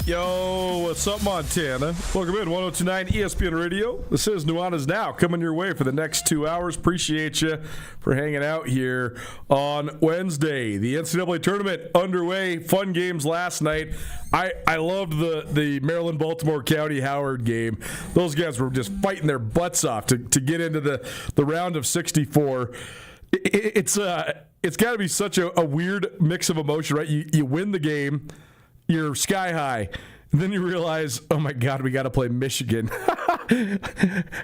Yo, what's up, Montana? Welcome in, 102.9 ESPN Radio. This is Nuanez Now, coming your way for the next 2 hours. Appreciate you for hanging out here on Wednesday. The NCAA tournament underway. Fun games last night. I loved the Maryland-Baltimore County Howard game. Those guys were just fighting their butts off to get into the round of 64. It's got to be such a weird mix of emotion, right? You win the game. You're sky high. And then you realize, oh, my God, we got to play Michigan. I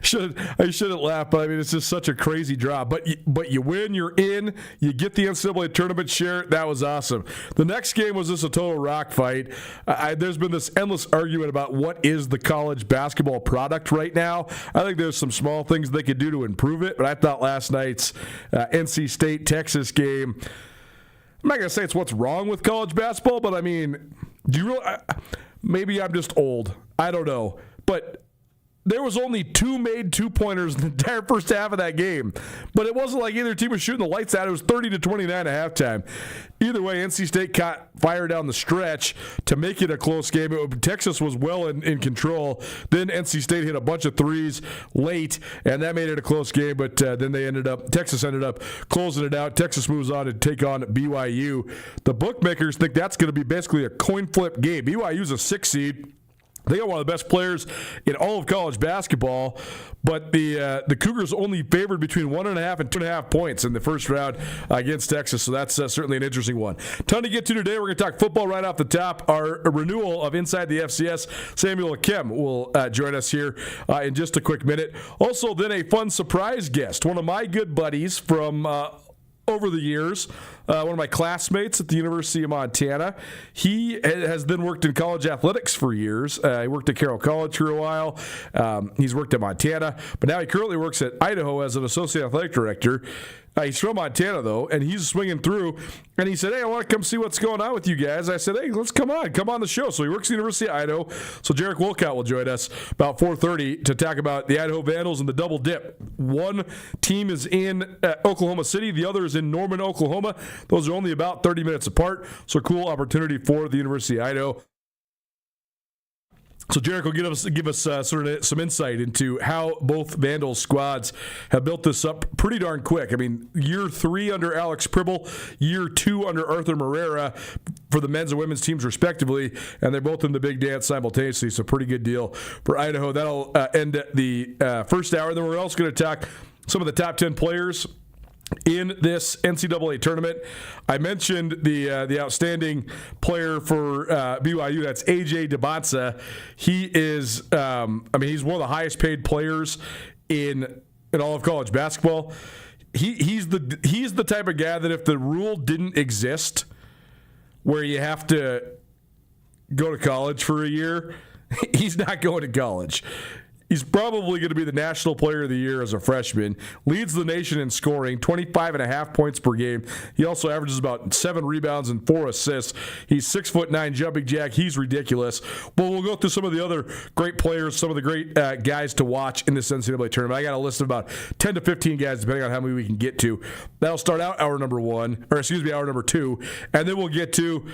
shouldn't laugh, but I mean, it's just such a crazy draw. But you win, you're in, you get the NCAA tournament share. That was awesome. The next game was just a total rock fight. There's been this endless argument about what is the college basketball product right now. I think there's some small things they could do to improve it, but I thought last night's NC State-Texas game, I'm not going to say it's what's wrong with college basketball, but I mean, do you really? Maybe I'm just old. I don't know. But there was only two made two-pointers in the entire first half of that game. But it wasn't like either team was shooting the lights out. It was 30-29 at halftime. Either way, NC State caught fire down the stretch to make it a close game. Texas was well in control. Then NC State hit a bunch of threes late, and that made it a close game. But then Texas ended up closing it out. Texas moves on to take on BYU. The bookmakers think that's going to be basically a coin flip game. BYU's a 6 seed. They got one of the best players in all of college basketball, but the Cougars only favored between 1.5 and 2.5 points in the first round against Texas, so that's certainly an interesting one. Ton to get to today. We're going to talk football right off the top. Our renewal of Inside the FCS, Samuel Akem will join us here in just a quick minute. Also, then a fun surprise guest, one of my good buddies from over the years, one of my classmates at the University of Montana. He has then worked in college athletics for years. He worked at Carroll College for a while. He's worked at Montana, but now he currently works at Idaho as an associate athletic director. He's from Montana, though, and he's swinging through, and he said, hey, I want to come see what's going on with you guys. I said, hey, let's come on the show. So he works at the University of Idaho. So Jarek Wolcott will join us about 4:30 to talk about the Idaho Vandals and the double dip. One team is in Oklahoma City. The other is in Norman, Oklahoma. Those are only about 30 minutes apart, so cool opportunity for the University of Idaho. So Jarek will give us sort of some insight into how both Vandals squads have built this up pretty darn quick. I mean, year 3 under Alex Pribble, year 2 under Arthur Marrera for the men's and women's teams respectively, and they're both in the big dance simultaneously, so pretty good deal for Idaho. That'll end the first hour. Then we're also going to talk some of the top 10 players in this NCAA tournament. I mentioned the outstanding player for BYU. That's A.J. DeBatsa. He is, he's one of the highest paid players in all of college basketball. He's the type of guy that if the rule didn't exist, where you have to go to college for a year, he's not going to college. He's probably going to be the National Player of the Year as a freshman. Leads the nation in scoring, 25.5 points per game. He also averages about 7 rebounds and 4 assists. He's 6'9" jumping jack. He's ridiculous. But we'll go through some of the other great players, some of the great guys to watch in this NCAA tournament. I got a list of about 10 to 15 guys, depending on how many we can get to. That'll start out hour number 2, and then we'll get to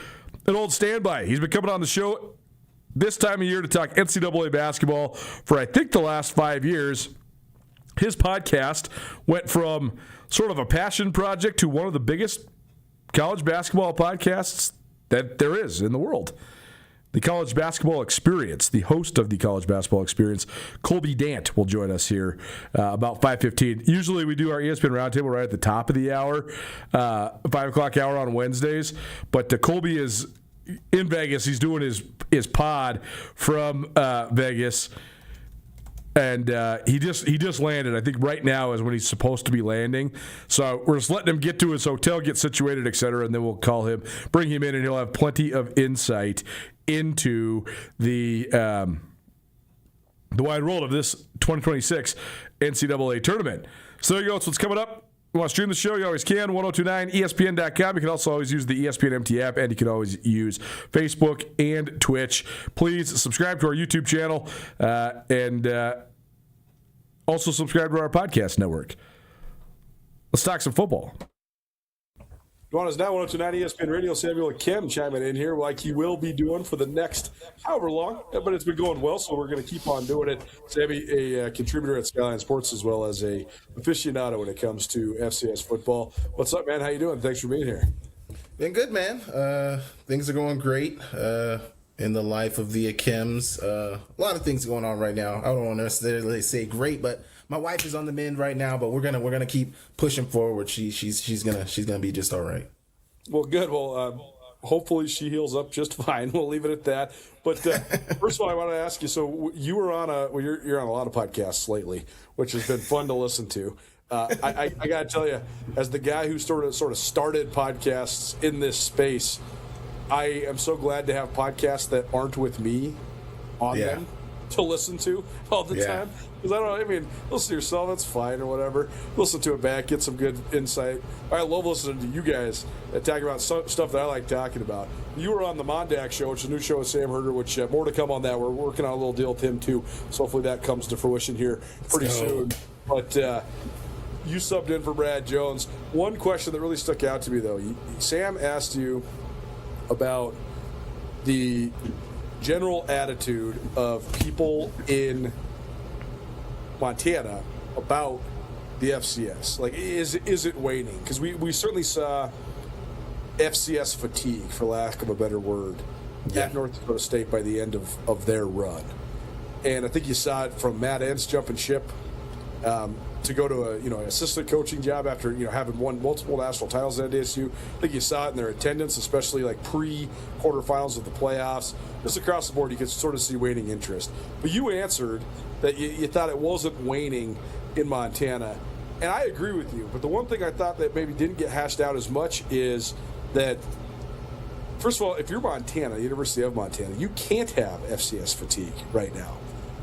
an old standby. He's been coming on the show this time of year to talk NCAA basketball for, I think, the last 5 years. His podcast went from sort of a passion project to one of the biggest college basketball podcasts that there is in the world. The College Basketball Experience, the host of the College Basketball Experience, Colby Dant, will join us here about 5:15. Usually we do our ESPN Roundtable right at the top of the hour, 5 o'clock hour on Wednesdays. But Colby is in Vegas. He's doing his pod from Vegas, and he just landed. I think right now is when he's supposed to be landing. So we're just letting him get to his hotel, get situated, et cetera, and then we'll call him, bring him in, and he'll have plenty of insight into the wide world of this 2026 NCAA tournament. So there you go. That's what's coming up. You want to stream the show? You always can. 1029ESPN.com. You can also always use the ESPN MT app, and you can always use Facebook and Twitch. Please subscribe to our YouTube channel and also subscribe to our podcast network. Let's talk some football. Nuanez Now, 102.9 ESPN Radio. Samuel Kim chiming in here like he will be doing for the next however long, but it's been going well, so we're going to keep on doing it. Sammy, a contributor at Skyline Sports as well as a aficionado when it comes to FCS football. What's up, man? How you doing? Thanks for being here. Been good, man. Things are going great in the life of the Akims. A lot of things going on right now. I don't want to necessarily say great, but my wife is on the mend right now. But we're gonna keep pushing forward. She's gonna be just all right. Well, good. Well, hopefully she heals up just fine. We'll leave it at that. But first of all, I want to ask you. So you were on you're on a lot of podcasts lately, which has been fun to listen to. I got to tell you, as the guy who sort of started podcasts in this space, I am so glad to have podcasts that aren't with me on them to listen to all the time. Because listen to yourself, that's fine or whatever. Listen to it back, get some good insight. I love listening to you guys talking about stuff that I like talking about. You were on the Mondak Show, which is a new show with Sam Herder, which more to come on that. We're working on a little deal with him, too. So hopefully that comes to fruition here pretty soon. But you subbed in for Brad Jones. One question that really stuck out to me, though, Sam asked you about the general attitude of people in Montana about the FCS. Like, is it waning? Because we certainly saw FCS fatigue, for lack of a better word, at North Dakota State by the end of their run. And I think you saw it from Matt Entz jumping ship to go to an assistant coaching job after having won multiple national titles at NDSU. I think you saw it in their attendance, especially like pre-quarterfinals of the playoffs. Just across the board, you could sort of see waning interest. But you answered that you thought it wasn't waning in Montana, and I agree with you. But the one thing I thought that maybe didn't get hashed out as much is that, first of all, if you're Montana, the University of Montana, you can't have FCS fatigue right now.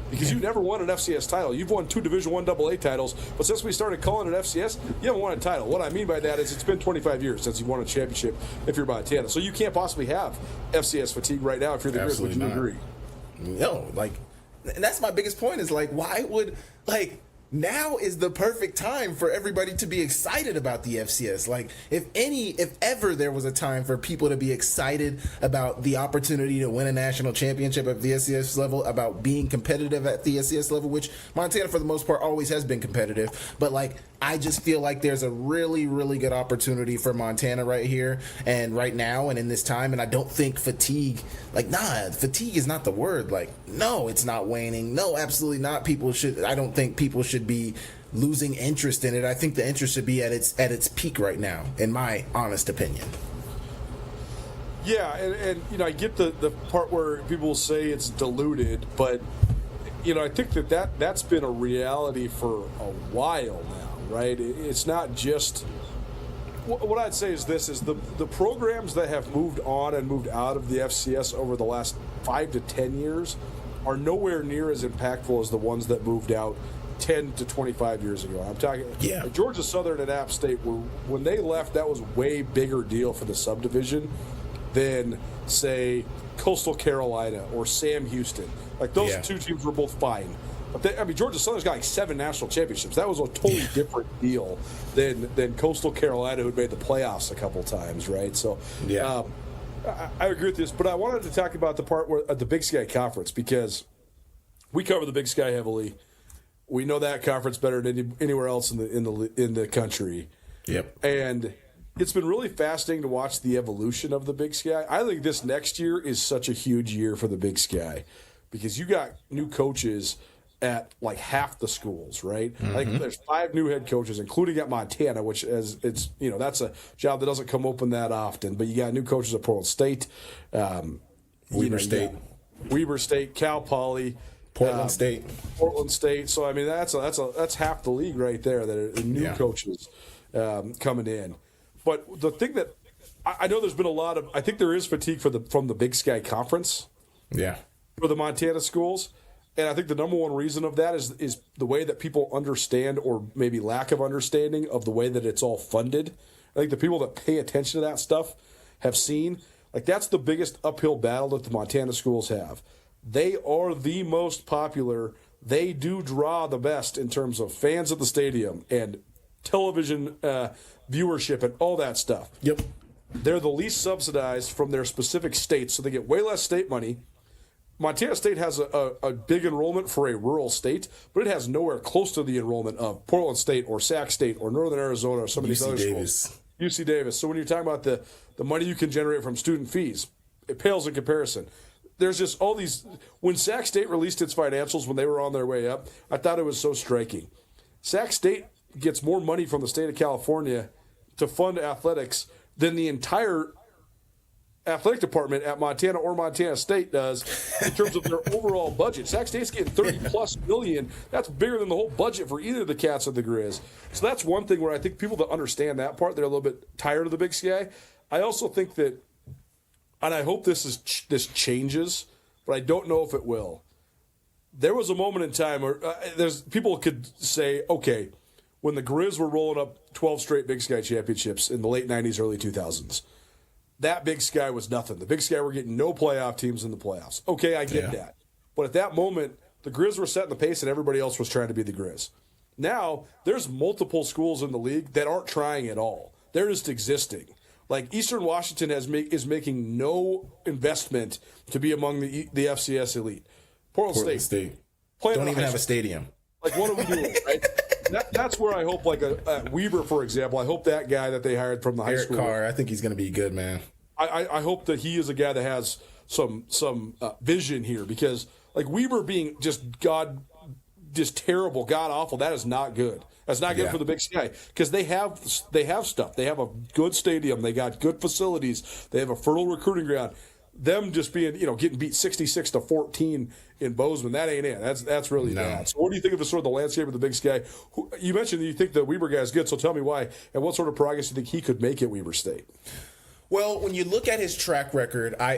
Because you never won an FCS title. You've won 2 Division I AA titles, but since we started calling it FCS, you haven't won a title. What I mean by that is it's been 25 years since you won a championship if you're Montana. So you can't possibly have FCS fatigue right now if you're the Grizz. Would you agree? No, and that's my biggest point is, why would, now is the perfect time for everybody to be excited about the FCS. If ever there was a time for people to be excited about the opportunity to win a national championship at the FCS level, about being competitive at the FCS level, which Montana for the most part always has been competitive, but I just feel like there's a really, really good opportunity for Montana right here and right now and in this time. And I don't think fatigue, fatigue is not the word. No, it's not waning. No, absolutely not. I don't think people should be losing interest in it. I think the interest should be at its peak right now, in my honest opinion. Yeah, and I get the part where people say it's diluted, but I think that's been a reality for a while now, right? It's not just what I'd say is this is the programs that have moved on and moved out of the FCS over the last 5 to 10 years are nowhere near as impactful as the ones that moved out 10 to 25 years ago. I'm talking Georgia Southern and App State when they left, that was a way bigger deal for the subdivision than, say, Coastal Carolina or Sam Houston. Those two teams were both fine. But Georgia Southern's got 7 national championships. That was a totally different deal than Coastal Carolina, who made the playoffs a couple times, right? So I agree with this, but I wanted to talk about the part where the Big Sky Conference, because we cover the Big Sky heavily. We know that conference better than anywhere else in the country. Yep. And it's been really fascinating to watch the evolution of the Big Sky. I think this next year is such a huge year for the Big Sky because you got new coaches at half the schools, right? Mm-hmm. There's 5 new head coaches, including at Montana, which is that's a job that doesn't come open that often. But you got new coaches at Portland State, Weber State, Cal Poly, Portland State. So that's half the league right there that are new coaches coming in. But the thing that I know there's been a lot of, I think there is fatigue from the Big Sky Conference. Yeah. For the Montana schools. And I think the number one reason of that is the way that people understand, or maybe lack of understanding of the way that it's all funded. I think the people that pay attention to that stuff have seen, that's the biggest uphill battle that the Montana schools have. They are the most popular. They do draw the best in terms of fans at the stadium and television viewership and all that stuff. Yep. They're the least subsidized from their specific states, so they get way less state money. Montana State has a big enrollment for a rural state, but it has nowhere close to the enrollment of Portland State or Sac State or Northern Arizona or some of these other schools. UC Davis. So when you're talking about the money you can generate from student fees, it pales in comparison. There's just all these. When Sac State released its financials when they were on their way up, I thought it was so striking. Sac State gets more money from the state of California to fund athletics than the entire athletic department at Montana or Montana State does in terms of their overall budget. Sac State's getting $30+ million. That's bigger than the whole budget for either the Cats or the Grizz. So that's one thing where I think people that understand that part, they're a little bit tired of the Big Sky. I also think that, and I hope this changes, but I don't know if it will. There was a moment in time where there's people could say, okay, when the Grizz were rolling up 12 straight Big Sky championships in the late 90s, early 2000s, that Big Sky was nothing. The Big Sky were getting no playoff teams in the playoffs. Okay, I get that. But at that moment, the Grizz were setting the pace and everybody else was trying to be the Grizz. Now, there's multiple schools in the league that aren't trying at all. They're just existing. Like Eastern Washington is making no investment to be among the FCS elite. Portland State. Don't even have a stadium. Like, what are we doing, right? That's where I hope, like a Weber, for example, I hope that guy that they hired from the high school. Eric Carr, I think he's going to be good, man. I hope that he is a guy that has some vision here, because like Weber being just terrible, god awful, that is not good. That's not good for the Big Sky, because they have stuff. They have a good stadium. They got good facilities. They have a fertile recruiting ground. Them just being, getting beat 66-14 in Bozeman, that ain't it. That's really bad. So what do you think of the landscape of the Big Sky? You mentioned that you think the Weber guy is good, so tell me why, and what sort of progress do you think he could make at Weber State? Well, when you look at his track record, I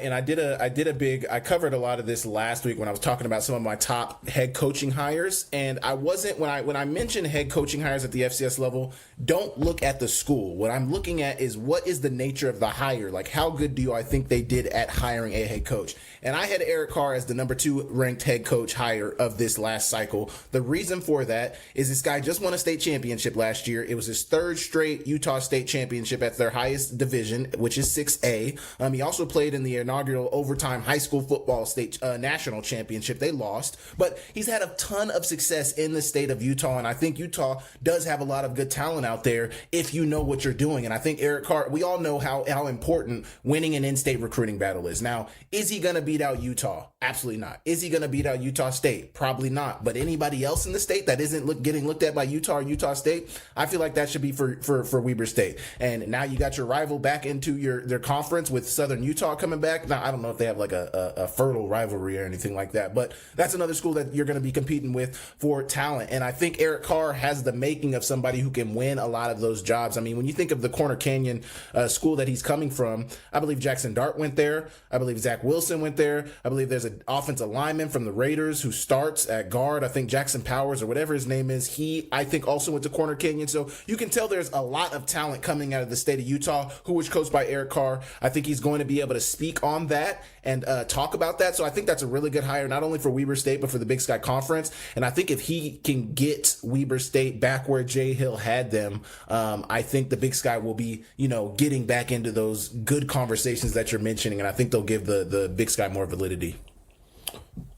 covered a lot of this last week when I was talking about some of my top head coaching hires, and I wasn't when I mentioned head coaching hires at the FCS level, don't look at the school. What I'm looking at is what is the nature of the hire? Like, how good do I think they did at hiring a head coach? And I had Eric Carr as the number 2 ranked head coach hire of this last cycle. The reason for that is this guy just won a state championship last year. It was his 3rd straight Utah State championship at their highest division, which is 6A. He also played in the inaugural overtime high school football state national championship. They lost, but he's had a ton of success in the state of Utah, and I think Utah does have a lot of good talent out there if you know what you're doing. And I think Eric Carr, we all know how important winning an in-state recruiting battle is. Now, is he going to beat out Utah? Absolutely not. Is he going to beat out Utah State? Probably not. But anybody else in the state that isn't getting looked at by Utah or Utah State, I feel like that should be for Weber State. And now you got your rival back into their conference with Southern Utah coming back. Now, I don't know if they have like a fertile rivalry or anything like that, but that's another school that you're going to be competing with for talent. And I think Eric Carr has the making of somebody who can win a lot of those jobs. I mean, when you think of the Corner Canyon school that he's coming from, I believe Jackson Dart went there. I believe Zach Wilson went there. I believe there's an offensive lineman from the Raiders who starts at guard. I think Jackson Powers or whatever his name is, he, I think, also went to Corner Canyon. So you can tell there's a lot of talent coming out of the state of Utah, who was coached by Eric Carr. I think he's going to be able to speak on that and talk about that. So I think that's a really good hire, not only for Weber State, but for the Big Sky Conference. And I think if he can get Weber State back where Jay Hill had them, I think the Big Sky will be, getting back into those good conversations that you're mentioning. And I think they'll give the Big Sky more validity.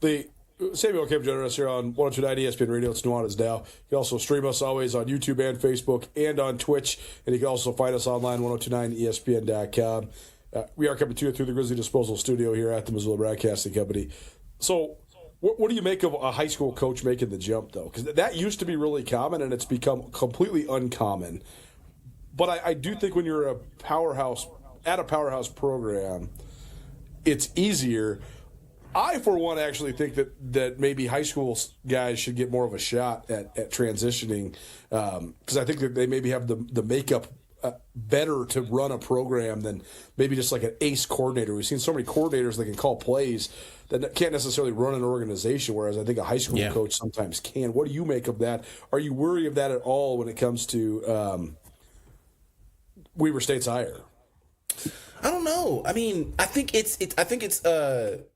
The Samuel Kim joining us here on 102.9 ESPN Radio. It's Nuanez Now. You can also stream us always on YouTube and Facebook and on Twitch. And you can also find us online, 1029ESPN.com. We are coming to you through the Grizzly Disposal Studio here at the Missoula Broadcasting Company. So what do you make of a high school coach making the jump, though? Because that used to be really common, and it's become completely uncommon. But I do think when you're at a powerhouse program, it's easier. I, for one, actually think that maybe high school guys should get more of a shot at transitioning, because I think that they maybe have the makeup better to run a program than maybe just like an ace coordinator. We've seen so many coordinators that can call plays that can't necessarily run an organization, whereas I think a high school coach sometimes can. What do you make of that? Are you worried of that at all when it comes to Weber State's hire? I don't know. I mean, I think it's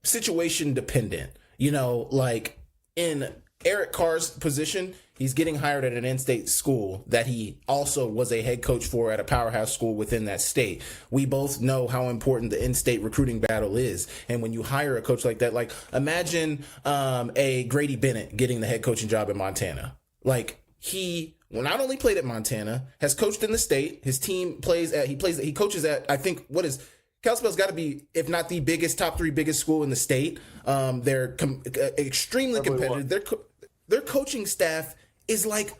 situation dependent. Like in Eric Carr's position, he's getting hired at an in-state school that he also was a head coach for at a powerhouse school within that state. We both know how important the in-state recruiting battle is. And when you hire a coach like that, like imagine a Grady Bennett getting the head coaching job in Montana. Like he not only played at Montana, has coached in the state. His team he coaches at, I think, Kalispell's got to be, if not the biggest, top 3 biggest school in the state. They're extremely competitive. Their coaching staff is like,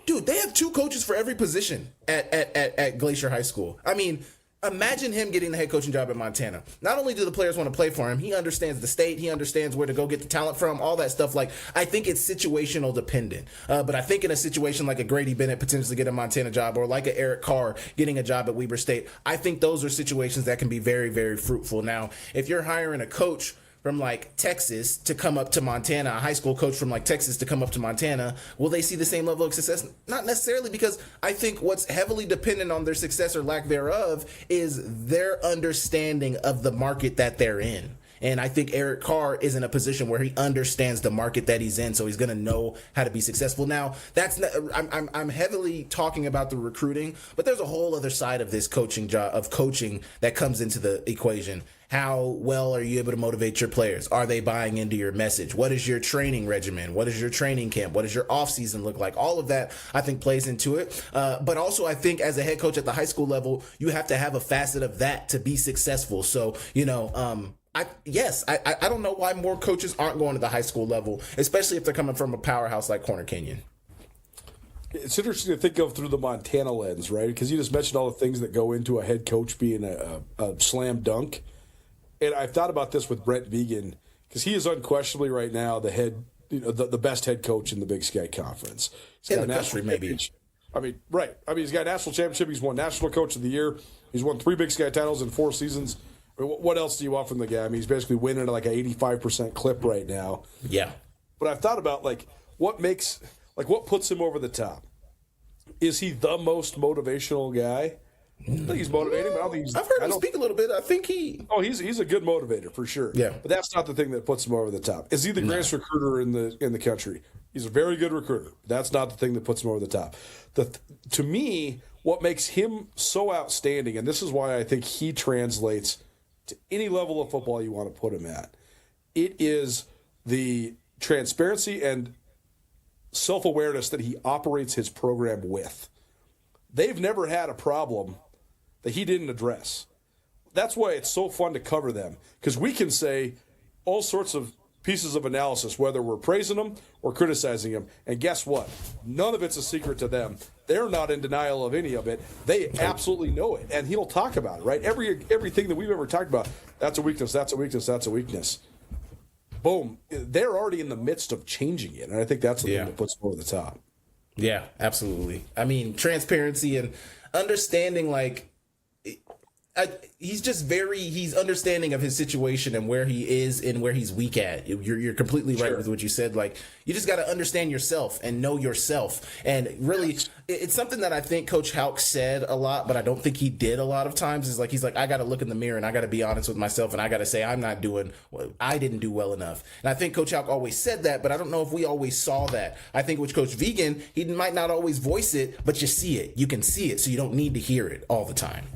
dude, they have 2 coaches for every position at Glacier High School. I mean, imagine him getting the head coaching job at Montana. Not only do the players want to play for him, he understands the state, he understands where to go get the talent from, all that stuff. Like, I think it's situational dependent. But I think in a situation like a Grady Bennett potentially getting a Montana job, or like a Eric Carr getting a job at Weber State, I think those are situations that can be very, very fruitful. Now, if you're hiring a coach from like Texas to come up to Montana, a high school coach from like Texas to come up to Montana, will they see the same level of success? Not necessarily, because I think what's heavily dependent on their success or lack thereof is their understanding of the market that they're in. And I think Eric Carr is in a position where he understands the market that he's in, so he's going to know how to be successful. Now, I'm heavily talking about the recruiting, but there's a whole other side of this coaching that comes into the equation. How well are you able to motivate your players? Are they buying into your message? What is your training regimen? What is your training camp? What does your offseason look like? All of that, I think, plays into it. But also, I think as a head coach at the high school level, you have to have a facet of that to be successful. So, I don't know why more coaches aren't going to the high school level, especially if they're coming from a powerhouse like Corner Canyon. It's interesting to think of through the Montana lens, right? Because you just mentioned all the things that go into a head coach being a slam dunk. And I've thought about this with Brent Vigen, because he is unquestionably right now the best head coach in the Big Sky Conference. In the country, maybe. I mean, right. I mean, he's got a national championship. He's won National Coach of the Year. He's won 3 Big Sky titles in 4 seasons. I mean, what else do you want from the guy? I mean, he's basically winning at like an 85% clip right now. Yeah. But I've thought about what puts him over the top. Is he the most motivational guy? I think he's motivating, but I don't think he's. I've heard him speak a little bit. I think he. Oh, he's a good motivator for sure. Yeah, but that's not the thing that puts him over the top. Is he the greatest recruiter in the country? He's a very good recruiter. That's not the thing that puts him over the top. To me, what makes him so outstanding, and this is why I think he translates to any level of football you want to put him at, it is the transparency and self-awareness that he operates his program with. They've never had a problem that he didn't address. That's why it's so fun to cover them, because we can say all sorts of pieces of analysis, whether we're praising them or criticizing them, and guess what? None of it's a secret to them. They're not in denial of any of it. They absolutely know it, and he'll talk about it, right? Everything that we've ever talked about, that's a weakness, that's a weakness, that's a weakness. Boom. They're already in the midst of changing it, and I think that's the thing that puts them over the top. Yeah, absolutely. I mean, transparency and understanding, he's understanding of his situation and where he is and where he's weak at. You're completely right with what you said. Like, you just got to understand yourself and know yourself. And really, it's something that I think Coach Houck said a lot, but I don't think he did a lot of times. Is like, he's like, I got to look in the mirror and I got to be honest with myself and I got to say I didn't do well enough. And I think Coach Houck always said that, but I don't know if we always saw that. I think with Coach Vigen, he might not always voice it, but you see it. You can see it, so you don't need to hear it all the time.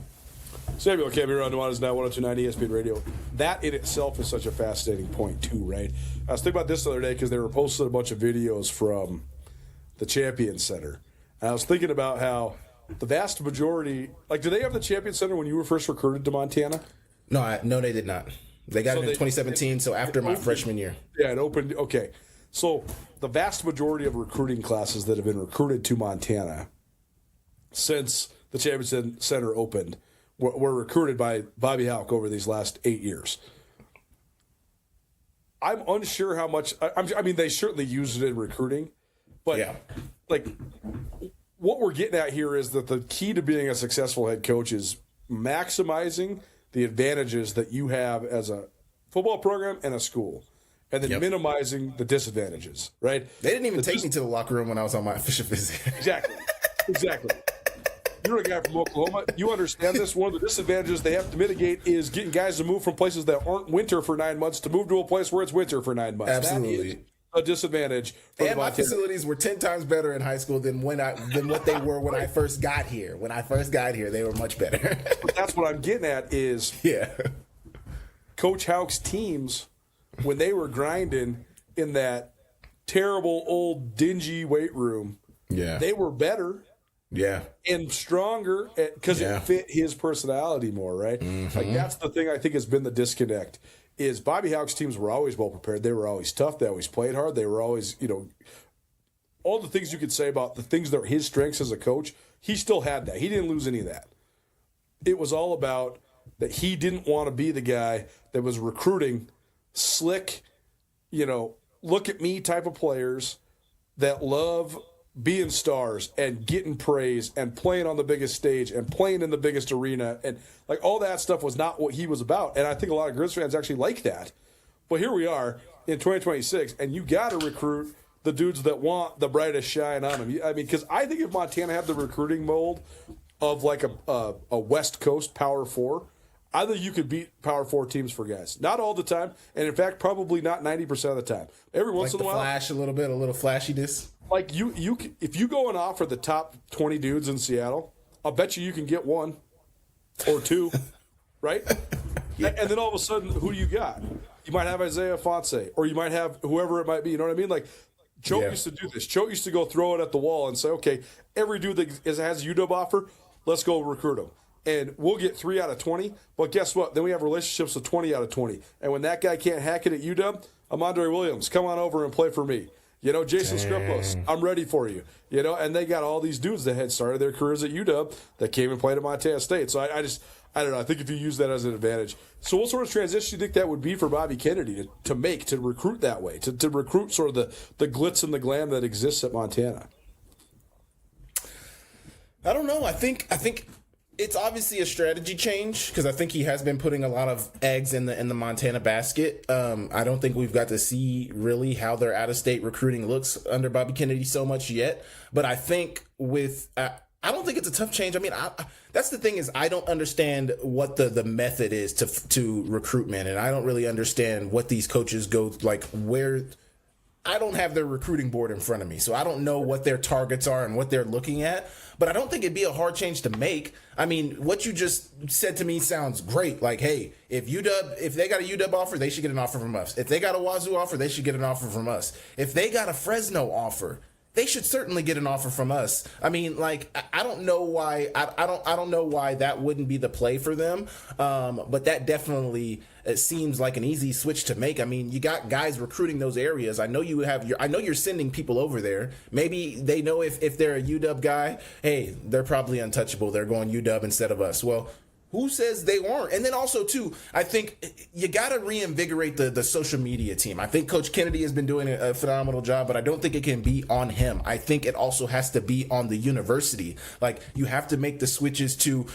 Samuel Campbell on Nuanez Now, 102.9 ESPN Radio. That in itself is such a fascinating point, too, right? I was thinking about this the other day because they were posting a bunch of videos from the Champion Center. And I was thinking about how the vast majority, do they have the Champion Center when you were first recruited to Montana? No, they did not. They got it in 2017, so after my freshman year. Yeah, it opened. Okay. So the vast majority of recruiting classes that have been recruited to Montana since the Champion Center opened were recruited by Bobby Houck over these last 8 years. I'm unsure how much. I mean, they certainly used it in recruiting, but what we're getting at here is that the key to being a successful head coach is maximizing the advantages that you have as a football program and a school, and then minimizing the disadvantages. Right? They didn't even take me to the locker room when I was on my official visit. Exactly. You're a guy from Oklahoma. You understand this. One of the disadvantages they have to mitigate is getting guys to move from places that aren't winter for 9 months to move to a place where it's winter for 9 months. Absolutely. That is a disadvantage. For And my facilities were 10 times better in high school than what they were when I first got here. When I first got here, they were much better. That's what I'm getting at is Coach Houck's teams, when they were grinding in that terrible old dingy weight room, they were better. Yeah. And stronger because it fit his personality more, right? Mm-hmm. Like that's the thing I think has been the disconnect is Bobby Houck's teams were always well prepared. They were always tough. They always played hard. They were always, all the things you could say about the things that were his strengths as a coach, he still had that. He didn't lose any of that. It was all about that he didn't want to be the guy that was recruiting slick, look at me type of players that love being stars and getting praise and playing on the biggest stage and playing in the biggest arena and like all that stuff was not what he was about. And I think a lot of Grizz fans actually like that. But here we are in 2026, and you got to recruit the dudes that want the brightest shine on them. I mean, because I think if Montana had the recruiting mold of like a West Coast Power 4, I think you could beat Power 4 teams for guys. Not all the time, and in fact, probably not 90% of the time. Every once in a while, flash a little flashiness. Like you if you go and offer the top 20 dudes in Seattle, I'll bet you can get one or two, right? And then all of a sudden, who do you got? You might have Isaiah Fonse, or you might have whoever it might be. You know what I mean? Like Choate used to do this. Choate used to go throw it at the wall and say, okay, every dude that has a UW offer, let's go recruit him. And we'll get 3 out of 20. But guess what? Then we have relationships with 20 out of 20. And when that guy can't hack it at UW, Amandre Williams, come on over and play for me. Jason Skripos, I'm ready for you. And they got all these dudes that had started their careers at UW that came and played at Montana State. So I don't know. I think if you use that as an advantage. So what sort of transition do you think that would be for Bobby Kennedy to recruit that way, to recruit sort of the glitz and the glam that exists at Montana? I don't know. I think it's obviously a strategy change because I think he has been putting a lot of eggs in the Montana basket. I don't think we've got to see really how their out-of-state recruiting looks under Bobby Kennedy so much yet. But I think I don't think it's a tough change. I mean, that's the thing is I don't understand what the method is to recruitment, and I don't really understand what these coaches go like where. I don't have their recruiting board in front of me, so I don't know what their targets are and what they're looking at. But I don't think it'd be a hard change to make. I mean, what you just said to me sounds great. Like, hey, if they got a UW offer, they should get an offer from us. If they got a Wazoo offer, they should get an offer from us. If they got a Fresno offer, they should certainly get an offer from us. I mean, like, I don't know why. I don't know why that wouldn't be the play for them. But that definitely seems like an easy switch to make. I mean, you got guys recruiting those areas. I know you're sending people over there. Maybe they know if they're a UW guy, hey, they're probably untouchable. They're going UW instead of us. Well, who says they weren't? And then also, too, I think you got to reinvigorate the social media team. I think Coach Kennedy has been doing a phenomenal job, but I don't think it can be on him. I think it also has to be on the university. Like, you have to make the switches to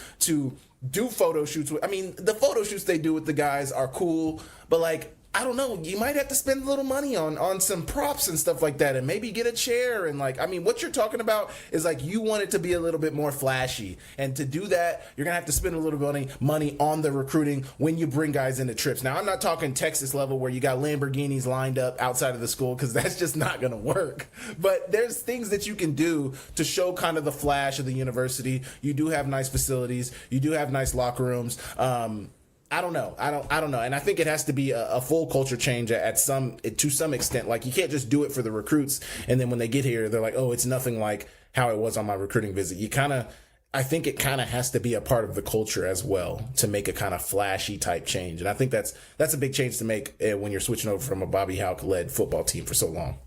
do photo shoots. I mean, the photo shoots they do with the guys are cool, but, like, I don't know. You might have to spend a little money on some props and stuff like that and maybe get a chair. And like, I mean, what you're talking about is like you want it to be a little bit more flashy. And to do that, you're going to have to spend a little bit of money on the recruiting when you bring guys into trips. Now, I'm not talking Texas level where you got Lamborghinis lined up outside of the school because that's just not going to work. But there's things that you can do to show kind of the flash of the university. You do have nice facilities. You do have nice locker rooms. I don't know. I don't know. And I think it has to be a full culture change to some extent. Like, you can't just do it for the recruits. And then when they get here, they're like, oh, it's nothing like how it was on my recruiting visit. I think it kind of has to be a part of the culture as well to make a kind of flashy type change. And I think that's a big change to make when you're switching over from a Bobby Houck led football team for so long.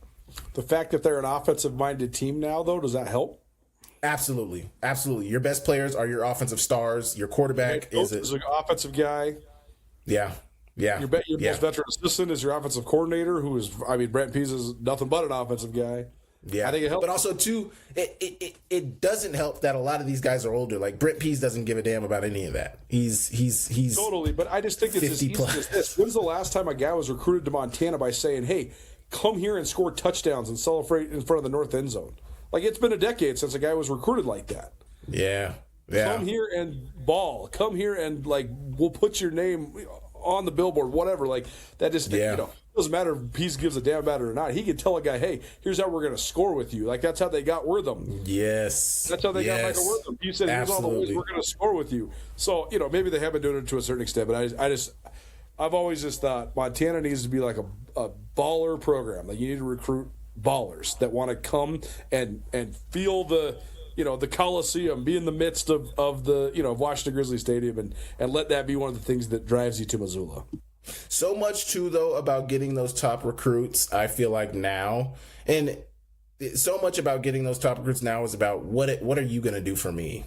The fact that they're an offensive minded team now, though, does that help? Absolutely. Absolutely. Your best players are your offensive stars. Your quarterback is an offensive guy. Yeah. Yeah. Your best veteran assistant is your offensive coordinator, Brent Pease is nothing but an offensive guy. Yeah. I think it helps. But also, too, it doesn't help that a lot of these guys are older. Like, Brent Pease doesn't give a damn about any of that. He's totally. But I just think it's as easy as this. When's the last time a guy was recruited to Montana by saying, hey, come here and score touchdowns and celebrate in front of the north end zone? Like, it's been a decade since a guy was recruited like that. Yeah. Come here and ball. Come here and, like, we'll put your name on the billboard, whatever. Like that just doesn't matter if he gives a damn about it or not. He can tell a guy, hey, here's how we're going to score with you. Like that's how they got Wortham. Yes, that's how they got Michael Wortham. He said, here's all the ways we're going to score with you. So maybe they have been doing it to a certain extent, but I've always just thought Montana needs to be like a baller program. Like you need to recruit ballers that want to come and feel the Coliseum, be in the midst of the Washington Grizzly Stadium, and let that be one of the things that drives you to Missoula. So much too, though, about getting those top recruits. I feel like now, and so much about getting those top recruits now is about what are you going to do for me?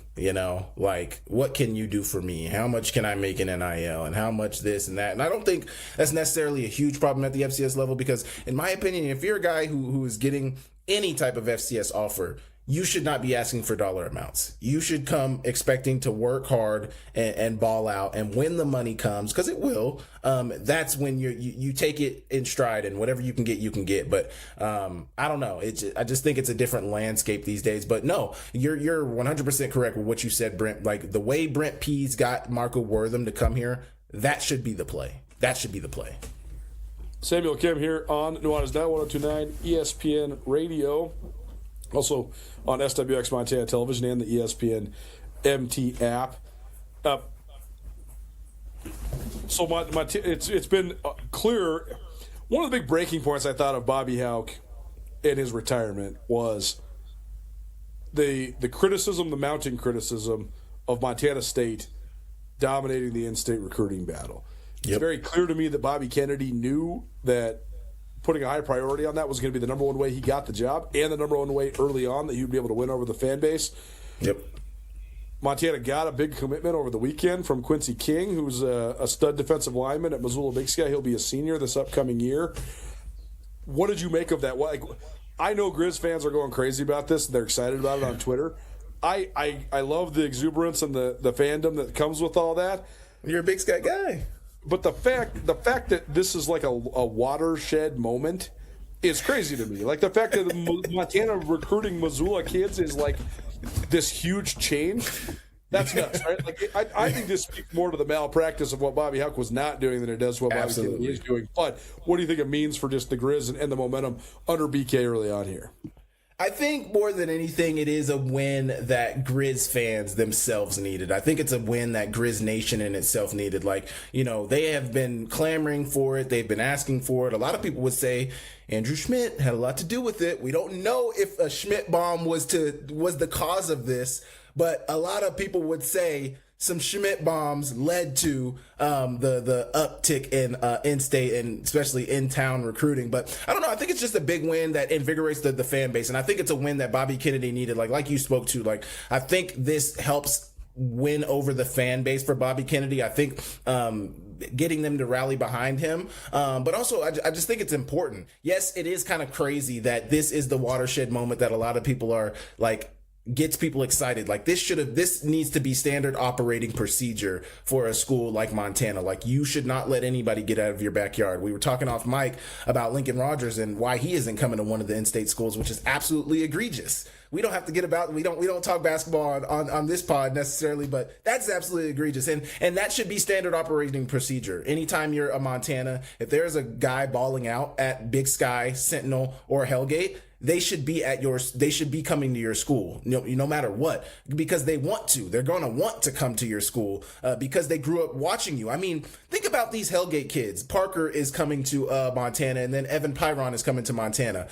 Like what can you do for me? How much can I make in NIL, and how much this and that? And I don't think that's necessarily a huge problem at the FCS level, because in my opinion, if you're a guy who is getting any type of FCS offer, you should not be asking for dollar amounts. You should come expecting to work hard and ball out. And when the money comes, because it will, that's when you take it in stride, and whatever you can get, you can get. But I don't know. I just think it's a different landscape these days. But no, you're 100% correct with what you said, Brent. Like the way Brent Pease got Marco Wortham to come here, that should be the play. That should be the play. Samuel Kim here on Nuanez Now, 102.9 ESPN Radio. Also on SWX Montana Television and the ESPN MT app. So it's been clear. One of the big breaking points I thought of Bobby Hauck in his retirement was the criticism, the mounting criticism of Montana State dominating the in-state recruiting battle. Yep. It's very clear to me that Bobby Kennedy knew that putting a high priority on that was going to be the number one way he got the job, and the number one way early on that he would be able to win over the fan base. Yep. Montana got a big commitment over the weekend from Quincy King, who's a stud defensive lineman at Missoula Big Sky. He'll be a senior this upcoming year. What did you make of that? I know Grizz fans are going crazy about this. They're excited about it on Twitter. I love the exuberance and the fandom that comes with all that. You're a Big Sky guy. But the fact that this is like a watershed moment is crazy to me. Like the fact that Montana recruiting Missoula kids is like this huge change. That's nuts, right? Like I think this speaks more to the malpractice of what Bobby Hauck was not doing than it does what Bobby Kennedy is doing. But what do you think it means for just the Grizz and the momentum under BK early on here? I think more than anything, it is a win that Grizz fans themselves needed. I think it's a win that Grizz Nation in itself needed. Like, they have been clamoring for it. They've been asking for it. A lot of people would say Andrew Schmidt had a lot to do with it. We don't know if a Schmidt bomb was the cause of this, but a lot of people would say some Schmidt bombs led to the uptick in in-state and especially in-town recruiting. But I don't know. I think it's just a big win that invigorates the fan base. And I think it's a win that Bobby Kennedy needed. Like you spoke to, I think this helps win over the fan base for Bobby Kennedy. I think getting them to rally behind him. But also, I just think it's important. Yes, it is kind of crazy that this is the watershed moment that a lot of people are gets people excited. Like this needs to be standard operating procedure for a school like Montana. Like you should not let anybody get out of your backyard. We were talking off mic about Lincoln Rogers and why he isn't coming to one of the in-state schools, which is absolutely egregious. We don't have to get about, we don't talk basketball on this pod necessarily, but that's absolutely egregious. And that should be standard operating procedure. Anytime you're a Montana, if there's a guy balling out at Big Sky, Sentinel, or Hellgate, they should be coming to your school, no matter what, because they want to. They're going to want to come to your school because they grew up watching you. I mean, think about these Hellgate kids. Parker is coming to Montana, and then Evan Pyron is coming to Montana.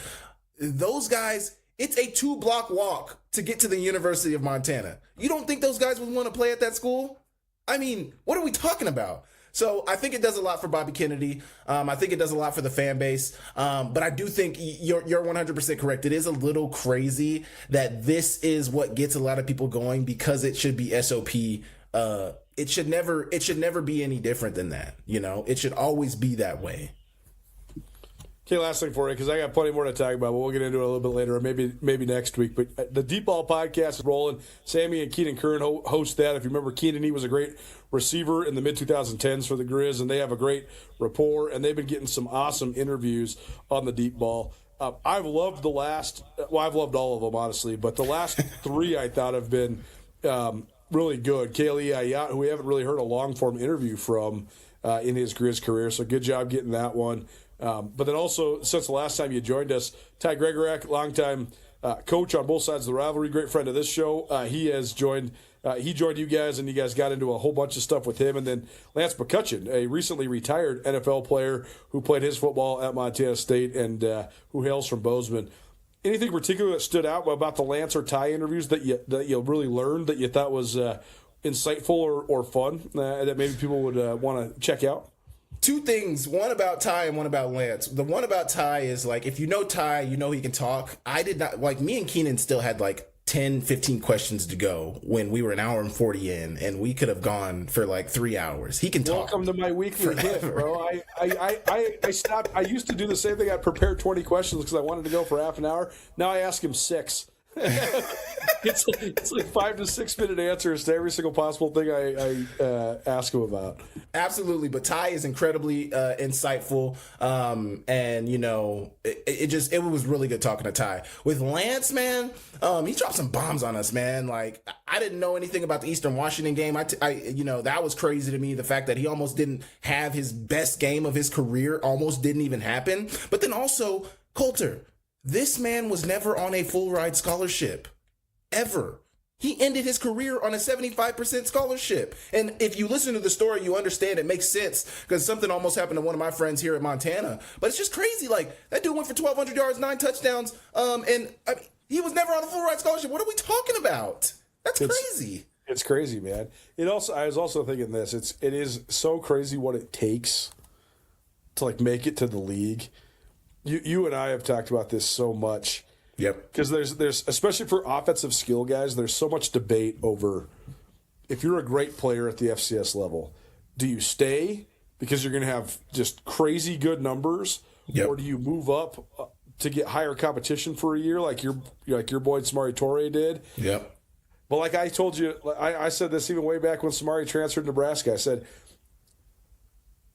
Those guys, it's a 2-block walk to get to the University of Montana. You don't think those guys would want to play at that school? I mean, what are we talking about? So I think it does a lot for Bobby Kennedy. I think it does a lot for the fan base. But I do think you're 100% correct. It is a little crazy that this is what gets a lot of people going because it should be SOP. It should never be any different than that. It should always be that way. Okay, last thing for you, because I got plenty more to talk about, but we'll get into it a little bit later, or maybe next week. But the Deep Ball podcast is rolling. Sammy and Keenan Curran host that. If you remember, Keenan, he was a great receiver in the mid-2010s for the Grizz, and they have a great rapport, and they've been getting some awesome interviews on the Deep Ball. I've loved I've loved all of them, honestly, but the last three I thought have been really good. Kaylee Ayat, who we haven't really heard a long-form interview from, in his Grizz career. So good job getting that one. But then also, since the last time you joined us, Ty Gregorak, longtime coach on both sides of the rivalry, great friend of this show. He joined you guys, and you guys got into a whole bunch of stuff with him. And then Lance McCutcheon, a recently retired NFL player who played his football at Montana State and who hails from Bozeman. Anything particular that stood out about the Lance or Ty interviews that you really learned that you thought was insightful or fun that maybe people would want to check out? Two things, one about Ty and one about Lance. The one about Ty is, like, if you know Ty, you know he can talk. I did not, like, me and Keenan still had like 10, 15 questions to go when we were an hour and 40 in, and we could have gone for like 3 hours. He can talk. Welcome to my weekly hit, bro. I stopped. I used to do the same thing. I'd prepare 20 questions because I wanted to go for half an hour. Now I ask him 6. It's like 5 to 6 minute answers to every single possible thing I ask him about. Absolutely, but Ty is incredibly insightful, and you know, it was really good talking to Ty. With Lance, man, he dropped some bombs on us, man. Like, I didn't know anything about the Eastern Washington game. You know, that was crazy to me. The fact that he almost didn't have his best game of his career, almost didn't even happen. But then also, Coulter, this man was never on a full ride scholarship, ever. He ended his career on a 75% scholarship. And if you listen to the story, you understand it makes sense, because something almost happened to one of my friends here at Montana. But it's just crazy. Like, that dude went for 1,200 yards, 9 touchdowns, and I mean, he was never on a full ride scholarship. What are we talking about? That's crazy. It's crazy, man. I was also thinking this. It is so crazy what it takes to, like, make it to the league. You and I have talked about this so much. Yep. Because there's especially for offensive skill guys, there's so much debate over if you're a great player at the FCS level, do you stay because you're going to have just crazy good numbers, yep, or do you move up to get higher competition for a year like your boy Samari Torre did? Yep. But like I told you, I said this even way back when Samari transferred to Nebraska. I said,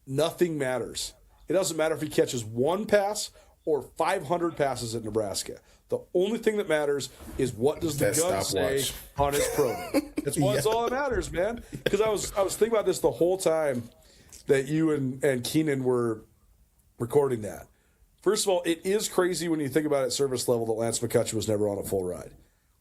nothing matters. It doesn't matter if he catches one pass or 500 passes at Nebraska. The only thing that matters is what does the gun say on his program. That's all that matters, man. Because I was thinking about this the whole time that you and Keenan were recording that. First of all, it is crazy when you think about it at service level that Lance McCutcheon was never on a full ride.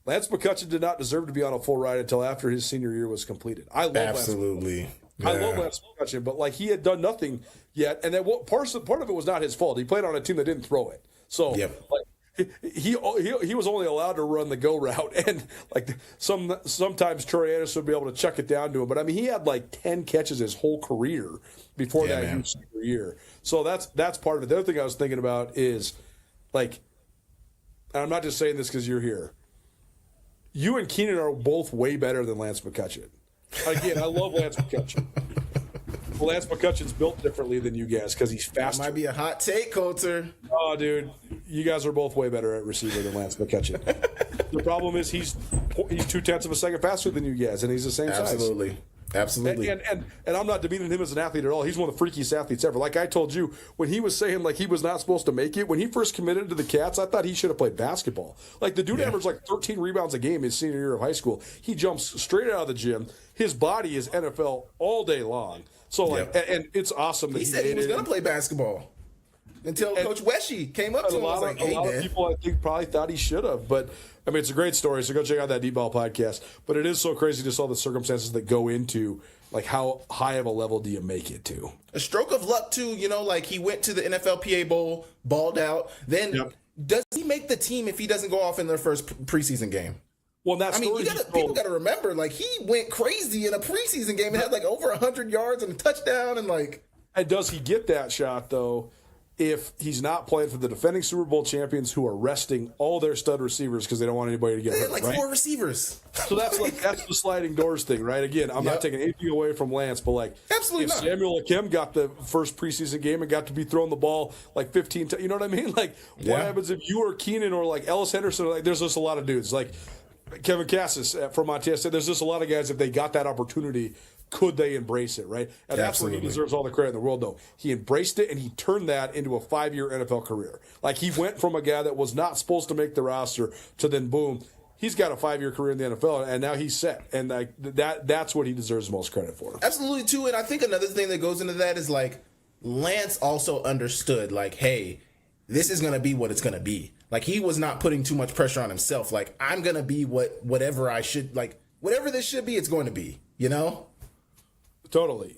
Lance McCutcheon did not deserve to be on a full ride until after his senior year was completed. I love absolutely. I love Lance McCutcheon, but like he had done nothing yet, and then part of it was not his fault. He played on a team that didn't throw it, so like he was only allowed to run the go route, and like sometimes Troy Anderson would be able to chuck it down to him. But I mean, he had like 10 catches his whole career before that senior year. So that's part of it. The other thing I was thinking about is like, and I'm not just saying this because you're here. You and Keenan are both way better than Lance McCutcheon. Again, I love Lance McCutcheon. Lance McCutcheon's built differently than you guys because he's faster. That might be a hot take, Coulter. Oh, dude, you guys are both way better at receiver than Lance McCutcheon. The problem is he's 0.2 of a second faster than you guys, and he's the same size. Absolutely. And I'm not demeaning him as an athlete at all. He's one of the freakiest athletes ever. Like I told you, when he was saying like he was not supposed to make it, when he first committed to the Cats, I thought he should have played basketball. Like the dude averaged like 13 rebounds a game his senior year of high school. He jumps straight out of the gym. His body is NFL all day long. So like, and it's awesome that he said he was going to play basketball until Coach Weshy came up to him. A lot of people I think probably thought he should have, but I mean it's a great story. So go check out that D-Ball podcast. But it is so crazy just all the circumstances that go into like how high of a level do you make it to? A stroke of luck too, you know. Like he went to the NFLPA Bowl, balled out. Then does he make the team if he doesn't go off in their first preseason game? Well, people got to remember, like he went crazy in a preseason game and had like over 100 yards and a touchdown and like. And does he get that shot though? If he's not playing for the defending Super Bowl champions who are resting all their stud receivers because they don't want anybody to get hurt, like 4 receivers. So that's the sliding doors thing, right? Again, I'm not taking anything away from Lance, but like absolutely if Samuel Akim got the first preseason game and got to be throwing the ball like 15 times, you know what I mean? Like what happens if you or Keenan or like Ellis Henderson? Like there's just a lot of dudes like Kevin Cassis from Montana State. There's just a lot of guys if they got that opportunity. Could they embrace it, right? And that's where he deserves all the credit in the world, though. He embraced it, and he turned that into a 5-year NFL career. Like, he went from a guy that was not supposed to make the roster to then, boom, he's got a 5-year career in the NFL, and now he's set. And that's what he deserves the most credit for. Absolutely, too. And I think another thing that goes into that is, like, Lance also understood, like, hey, this is going to be what it's going to be. Like, he was not putting too much pressure on himself. Like, I'm going to be whatever I should, like, whatever this should be, it's going to be, you know? Totally.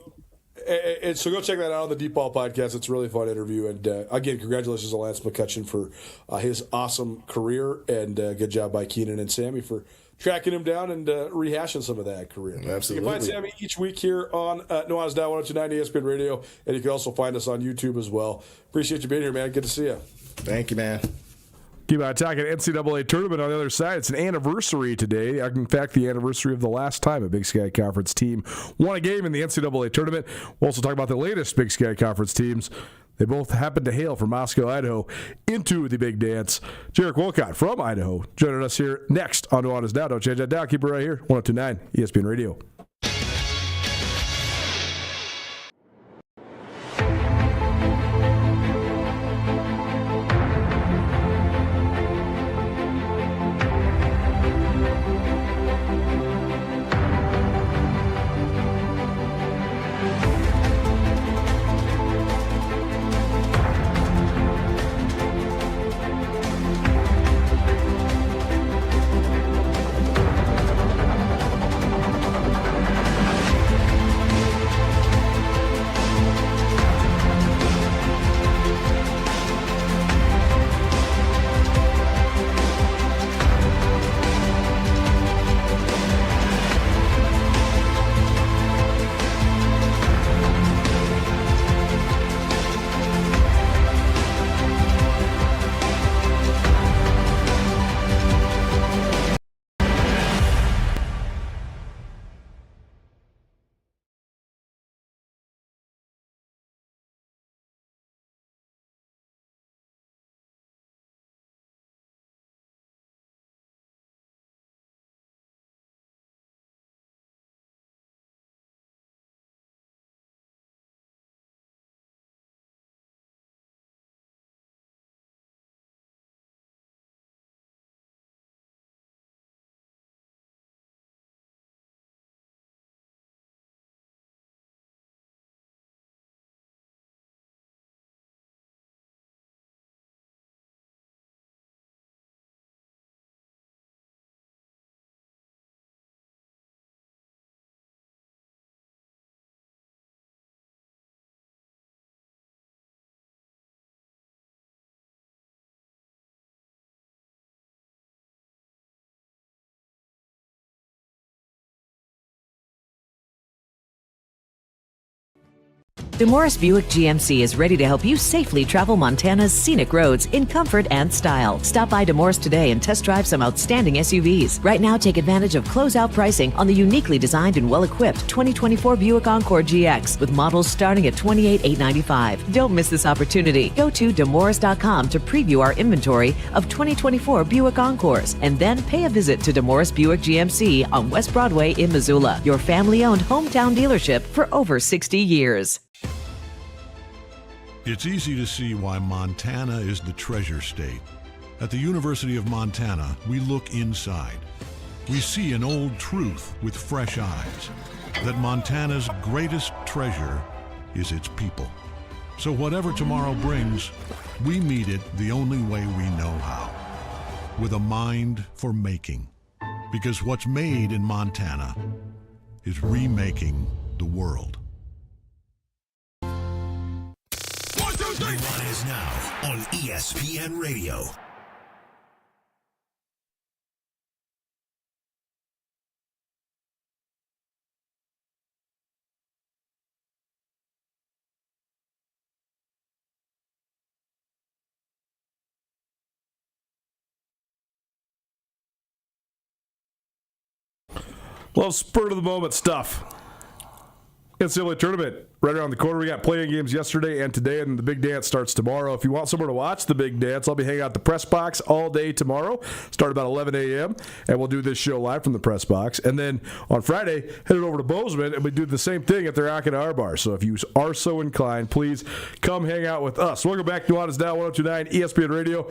And so go check that out on the Deep Ball podcast. It's a really fun interview. And again, congratulations to Lance McCutcheon for his awesome career, and good job by Keenan and Sammy for tracking him down and rehashing some of that career. Absolutely. You can find Sammy each week here on Nuanez Now 102.9 ESPN Radio, and you can also find us on YouTube as well. Appreciate you being here, man. Good to see you. Thank you, man. Keep on talking NCAA tournament on the other side. It's an anniversary today. In fact, the anniversary of the last time a Big Sky Conference team won a game in the NCAA tournament. We'll also talk about the latest Big Sky Conference teams. They both happen to hail from Moscow, Idaho, into the big dance. Jarek Wolcott from Idaho joining us here next on Nuanez Now. Don't change that down. Keep it right here. 102.9 ESPN Radio. DeMorris Buick GMC is ready to help you safely travel Montana's scenic roads in comfort and style. Stop by DeMorris today and test drive some outstanding SUVs. Right now, take advantage of closeout pricing on the uniquely designed and well-equipped 2024 Buick Encore GX with models starting at $28,895. Don't miss this opportunity. Go to DeMorris.com to preview our inventory of 2024 Buick Encores and then pay a visit to DeMorris Buick GMC on West Broadway in Missoula, your family-owned hometown dealership for over 60 years. It's easy to see why Montana is the treasure state. At the University of Montana, we look inside. We see an old truth with fresh eyes, that Montana's greatest treasure is its people. So whatever tomorrow brings, we meet it the only way we know how, with a mind for making. Because what's made in Montana is remaking the world. Nuanez Now on ESPN Radio. Well, spur of the moment stuff. NCAA tournament right around the corner. We got playing games yesterday and today, and the big dance starts tomorrow. If you want somewhere to watch the big dance, I'll be hanging out at the press box all day tomorrow. Start about 11 a.m., and we'll do this show live from the press box. And then on Friday, headed over to Bozeman, and we do the same thing at the Rockin' R Bar. So if you are so inclined, please come hang out with us. Welcome back to Nuanez Now 102.9 ESPN Radio.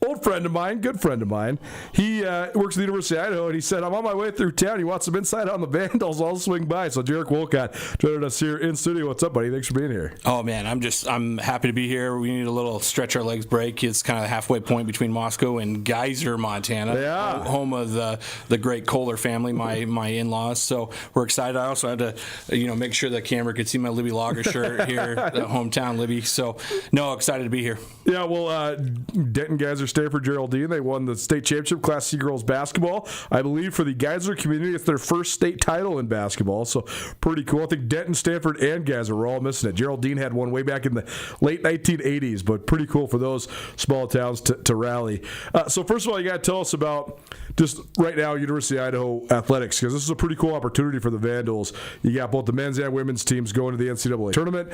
old friend of mine, good friend of mine. He works at the University of Idaho, and he said, I'm on my way through town. He wants some insight on the Vandals. I'll swing by. So Jarek Wolcott joining us here in studio. What's up, buddy? Thanks for being here. Oh, man, I'm happy to be here. We need a little stretch our legs break. It's kind of the halfway point between Moscow and Geyser, Montana, home of the great Kohler family, my in-laws. So we're excited. I also had to, make sure the camera could see my Libby Lager shirt here, the hometown Libby. So, no, excited to be here. Yeah, well, Denton Geyser Stanford Geraldine, they won the state championship Class C girls basketball. I believe for the Geyser community, it's their first state title in basketball, so pretty cool. I think Denton, Stanford, and Geyser were all missing it. Geraldine had one way back in the late 1980s, but pretty cool for those small towns to rally. So first of all, you got to tell us about just right now University of Idaho athletics, because this is a pretty cool opportunity for the Vandals. You got both the men's and women's teams going to the NCAA tournament.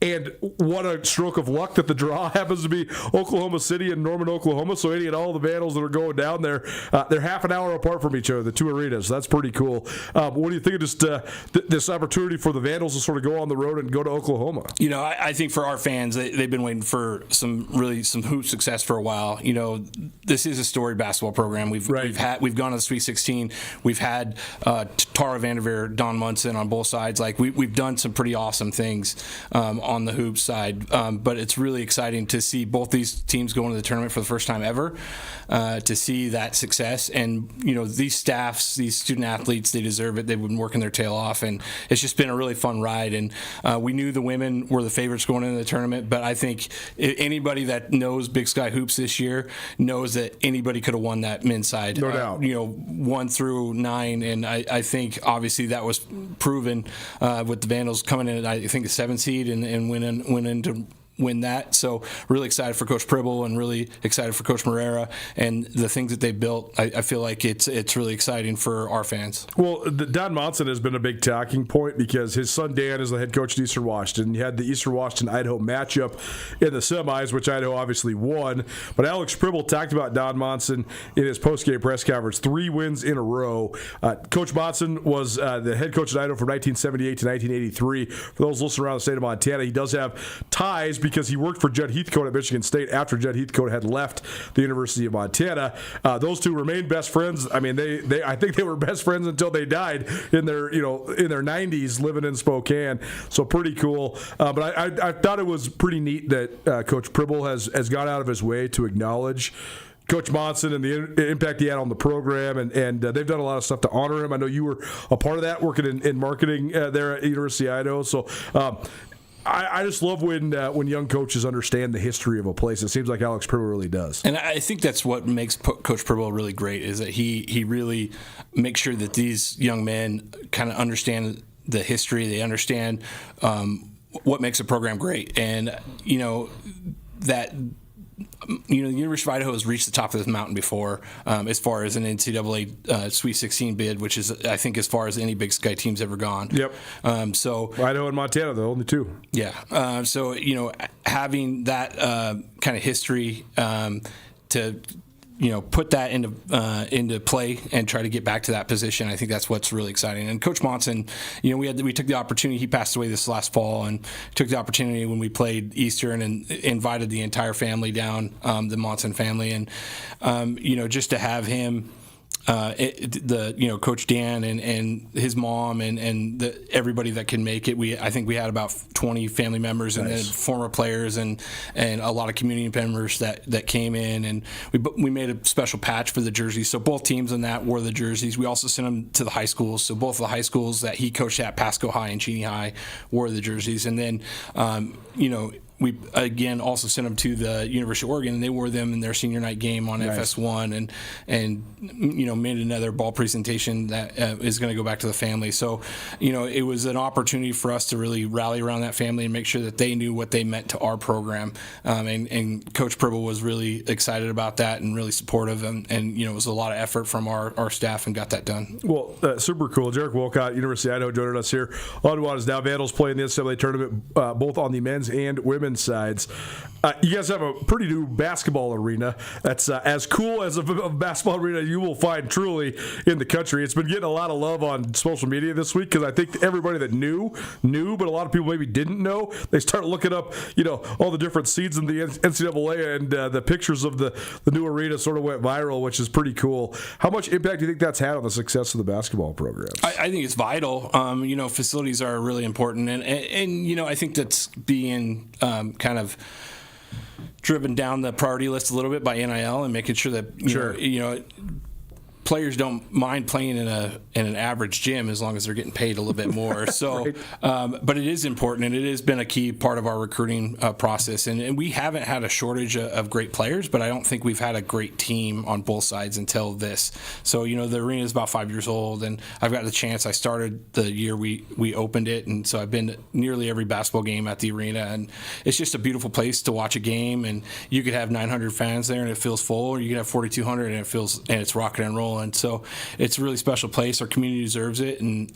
And what a stroke of luck that the draw happens to be Oklahoma City and Norman, Oklahoma. So any and all the Vandals that are going down there, they're half an hour apart from each other, the two arenas. So that's pretty cool. But what do you think of just this opportunity for the Vandals to sort of go on the road and go to Oklahoma? I think for our fans, they've been waiting for some hoop success for a while. This is a storied basketball program. We've gone to the Sweet 16. We've had Tara Vanderveer, Don Munson on both sides. Like we've done some pretty awesome things on the hoop side, but it's really exciting to see both these teams go into the tournament for the first time ever, to see that success. And these staffs, these student athletes, they deserve it. They've been working their tail off, and it's just been a really fun ride. And we knew the women were the favorites going into the tournament, but I think anybody that knows Big Sky Hoops this year knows that anybody could have won that men's side. No doubt. 1 through 9, and I think obviously that was proven with the Vandals coming in at, I think, the 7th seed and went in to win that. So really excited for Coach Pribble and really excited for Coach Moreira and the things that they built. I feel like it's really exciting for our fans. Well, Don Monson has been a big talking point because his son Dan is the head coach at Eastern Washington. You had the Eastern Washington-Idaho matchup in the semis, which Idaho obviously won. But Alex Pribble talked about Don Monson in his postgame press conference, 3 wins in a row. Coach Monson was the head coach at Idaho from 1978 to 1983. For those listening around the state of Montana, he does have ties because he worked for Judd Heathcote at Michigan State after Judd Heathcote had left the University of Montana. Those two remained best friends. I mean, I think they were best friends until they died in their 90s, living in Spokane. So pretty cool. But I thought it was pretty neat that Coach Pribble has gone out of his way to acknowledge Coach Monson and the impact he had on the program, and they've done a lot of stuff to honor him. I know you were a part of that, working in marketing there at University of Idaho. So I just love when young coaches understand the history of a place. It seems like Alex Pribble really does. And I think that's what makes Coach Pribble really great, is that he really makes sure that these young men kind of understand the history. They understand what makes a program great. And, that the University of Idaho has reached the top of this mountain before, as far as an NCAA Sweet 16 bid, which is, I think, as far as any Big Sky team's ever gone. Yep. So Idaho and Montana, the only two. Yeah. So having that kind of history to put that into play and try to get back to that position, I think that's what's really exciting. And Coach Monson, we took the opportunity. He passed away this last fall, and took the opportunity when we played Eastern and invited the entire family down, the Monson family, and just to have him. Coach Dan and his mom and everybody that can make it. I think we had about 20 family members, and then former players and a lot of community members that came in, and we made a special patch for the jerseys. So both teams in that wore the jerseys. We also sent them to the high schools. So both of the high schools that he coached at, Pasco High and Cheney High, wore the jerseys. And then we again also sent them to the University of Oregon, and they wore them in their senior night game on FS1, and made another ball presentation that is going to go back to the family. So it was an opportunity for us to really rally around that family and make sure that they knew what they meant to our program. And Coach Pribble was really excited about that and really supportive, and it was a lot of effort from our staff, and got that done. Well, super cool. Jarek Wolcott, University of Idaho, joining us here on Nuanez Now. Vandals playing the NCAA tournament both on the men's and women's women's sides. You guys have a pretty new basketball arena that's as cool as a basketball arena you will find truly in the country. It's been getting a lot of love on social media this week because I think everybody that knew, but a lot of people maybe didn't know. They start looking up, all the different seeds in the NCAA, and the pictures of the new arena sort of went viral, which is pretty cool. How much impact do you think that's had on the success of the basketball programs? I think it's vital. Facilities are really important, and I think that's being kind of driven down the priority list a little bit by NIL and making sure that players don't mind playing in an average gym as long as they're getting paid a little bit more. So, right. But it is important, and it has been a key part of our recruiting process. And we haven't had a shortage of great players, but I don't think we've had a great team on both sides until this. So, the arena is about 5 years old, and I've got the chance. I started the year we opened it, and so I've been to nearly every basketball game at the arena, and it's just a beautiful place to watch a game. And you could have 900 fans there, and it feels full, or you could have 4,200, and it's rocking and rolling. And so it's a really special place. Our community deserves it. And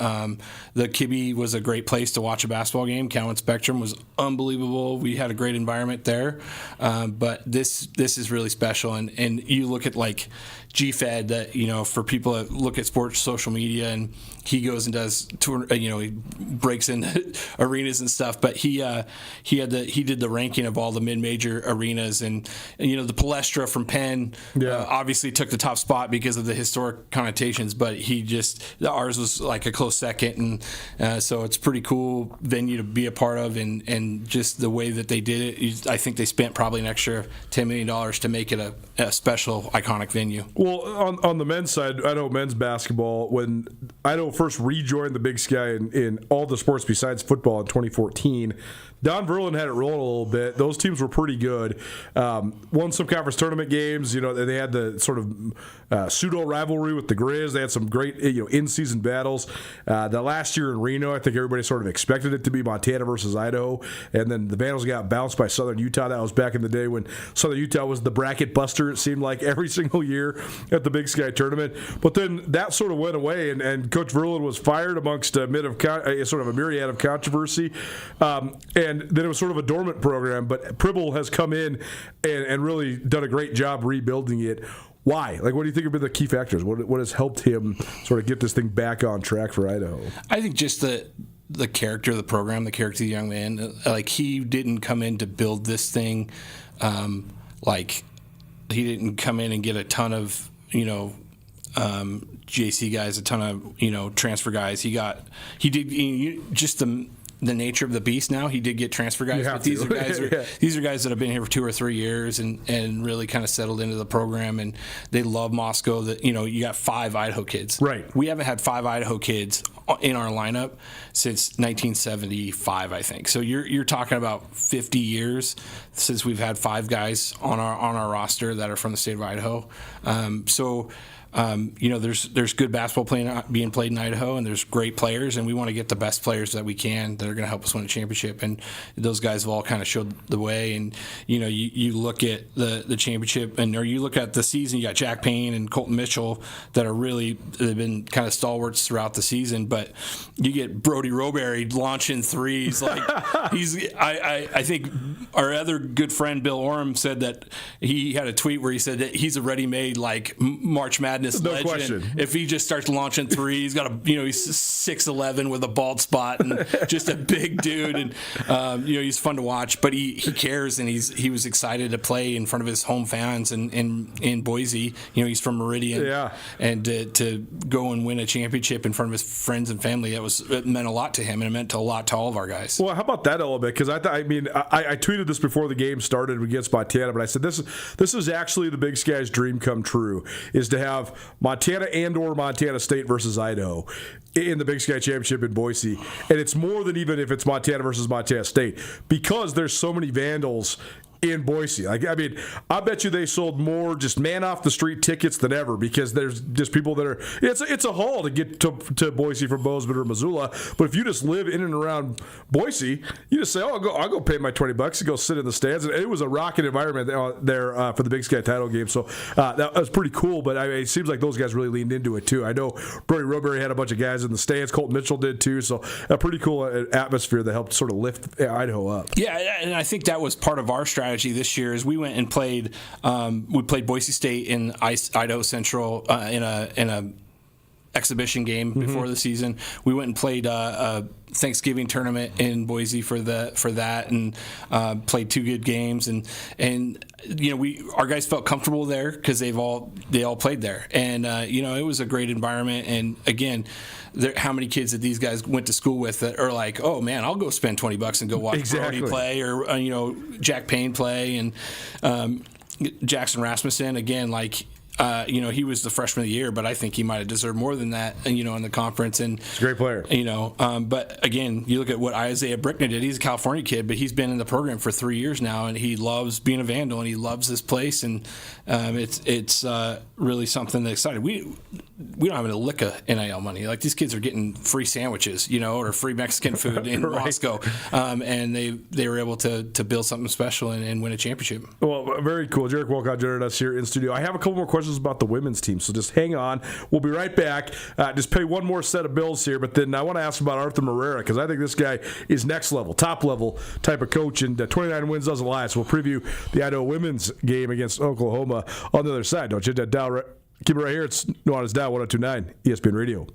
the Kibbe was a great place to watch a basketball game. Cowan Spectrum was unbelievable. We had a great environment there. But this is really special. And you look at like GFED, that for people that look at sports social media, and he goes and does tour, he breaks into arenas and stuff. But he did the ranking of all the mid-major arenas, and the Palestra from Penn obviously took the top spot because of the historic connotations. But ours was like a close second, and so it's a pretty cool venue to be a part of, and just the way that they did it. I think they spent probably an extra $10 million to make it a special, iconic venue. Well, on the men's side, I know men's basketball, when Idaho first rejoined the Big Sky in all the sports besides football in 2014, Don Verlin had it rolling a little bit. Those teams were pretty good. Won some conference tournament games. They had the sort of pseudo rivalry with the Grizz. They had some great in-season battles. The last year in Reno, I think everybody sort of expected it to be Montana versus Idaho, and then the Vandals got bounced by Southern Utah. That was back in the day when Southern Utah was the bracket buster, it seemed like, every single year at the Big Sky tournament. But then that sort of went away, and Coach Verlin was fired amongst sort of a myriad of controversy. And then it was sort of a dormant program, but Pribble has come in and really done a great job rebuilding it. Why? What do you think have been the key factors? What has helped him sort of get this thing back on track for Idaho? I think just the character of the program, the character of the young man. He didn't come in to build this thing. He didn't come in and get a ton of, JC guys, a ton of, transfer guys. He did just the nature of the beast now. He did get transfer guys, but these are guys that have been here for 2 or 3 years and really kind of settled into the program, and they love Moscow. That you got 5 Idaho kids. Right. We haven't had 5 Idaho kids in our lineup since 1975, I think. So you're talking about 50 years since we've had 5 guys on our roster that are from the state of Idaho. There's good basketball being played in Idaho, and there's great players, and we want to get the best players that we can that are going to help us win a championship. And those guys have all kind of showed the way. And you look at the championship, or you look at the season. You got Jack Payne and Colton Mitchell that they've been kind of stalwarts throughout the season. But you get Brody Roberry launching threes. I think our other good friend Bill Orem said that he had a tweet where he said that he's a ready-made March Madness legend. Question. If he just starts launching three, he's got he's 6'11" with a bald spot and just a big dude, and he's fun to watch. But he cares, and he was excited to play in front of his home fans in Boise. He's from Meridian, and to go and win a championship in front of his friends and family, it meant a lot to him, and it meant a lot to all of our guys. Well, how about that a little bit? Because I tweeted this before the game started against Montana, but I said this is actually the Big Sky's dream come true, is to have Montana and/or Montana State versus Idaho in the Big Sky Championship in Boise. And it's more than even if it's Montana versus Montana State, because there's so many Vandals in Boise. I mean, I bet you they sold more just man off the street tickets than ever, because there's just people that are. It's a haul to get to Boise from Bozeman or Missoula. But if you just live in and around Boise, you just say, "Oh, I'll go pay my $20 to go sit in the stands." And it was a rocking environment there for the Big Sky title game. So that was pretty cool. But it seems like those guys really leaned into it too. I know Brody Roberry had a bunch of guys in the stands. Colton Mitchell did too. So a pretty cool atmosphere that helped sort of lift Idaho up. Yeah, and I think that was part of our strategy this year. Is we went and played. We played Boise State in Idaho Central in a exhibition game before the season. We went and played a Thanksgiving tournament in Boise for that, and played 2 good games, and our guys felt comfortable there because they all played there, and it was a great environment. And again, how many kids that these guys went to school with that are like, oh man, I'll go spend $20 and go watch Brody play, or Jack Payne play, and Jackson Rasmussen again, like. He was the freshman of the year, but I think he might have deserved more than that, in the conference. And he's a great player. But again, you look at what Isaiah Brickner did. He's a California kid, but he's been in the program for 3 years now, and he loves being a Vandal, and he loves this place, and it's really something that's exciting. We don't have a lick of NIL money. Like, these kids are getting free sandwiches, or free Mexican food in Moscow, and they were able to build something special and win a championship. Well, very cool. Jarek Wolcott joining us here in studio. I have a couple more questions about the women's team, so just hang on. We'll be right back. Just pay one more set of bills here, but then I want to ask about Arthur Marrera, because I think this guy is next level, top level type of coach, and 29 wins doesn't lie. So we'll preview the Idaho women's game against Oklahoma on the other side. Don't you hit that dial. Keep it right here. It's Nuanez Now, 102.9 ESPN Radio.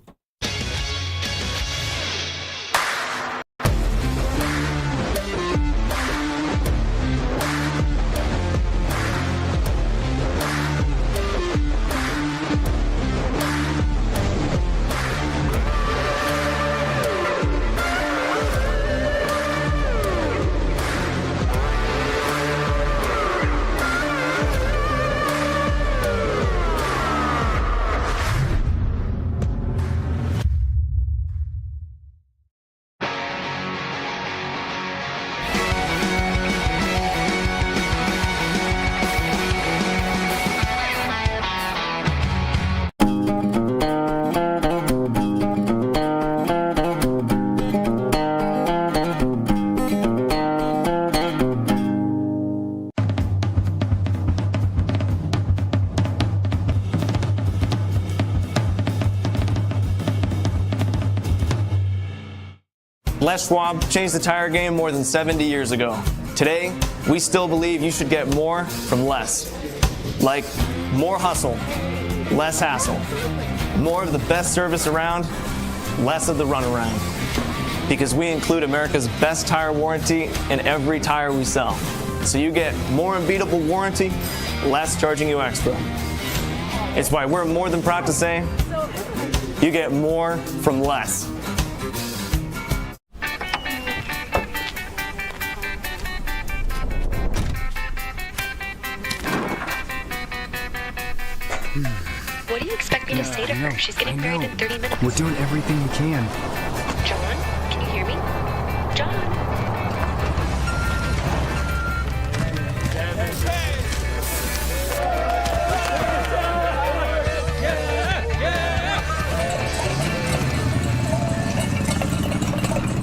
Les Schwab changed the tire game more than 70 years ago. Today, we still believe you should get more from less. Like more hustle, less hassle. More of the best service around, less of the runaround. Because we include America's best tire warranty in every tire we sell. So you get more unbeatable warranty, less charging you extra. It's why we're more than proud to say, you get more from less. What do you expect me to say to her? She's getting married in 30 minutes. We're doing everything we can. John, can you hear me? John.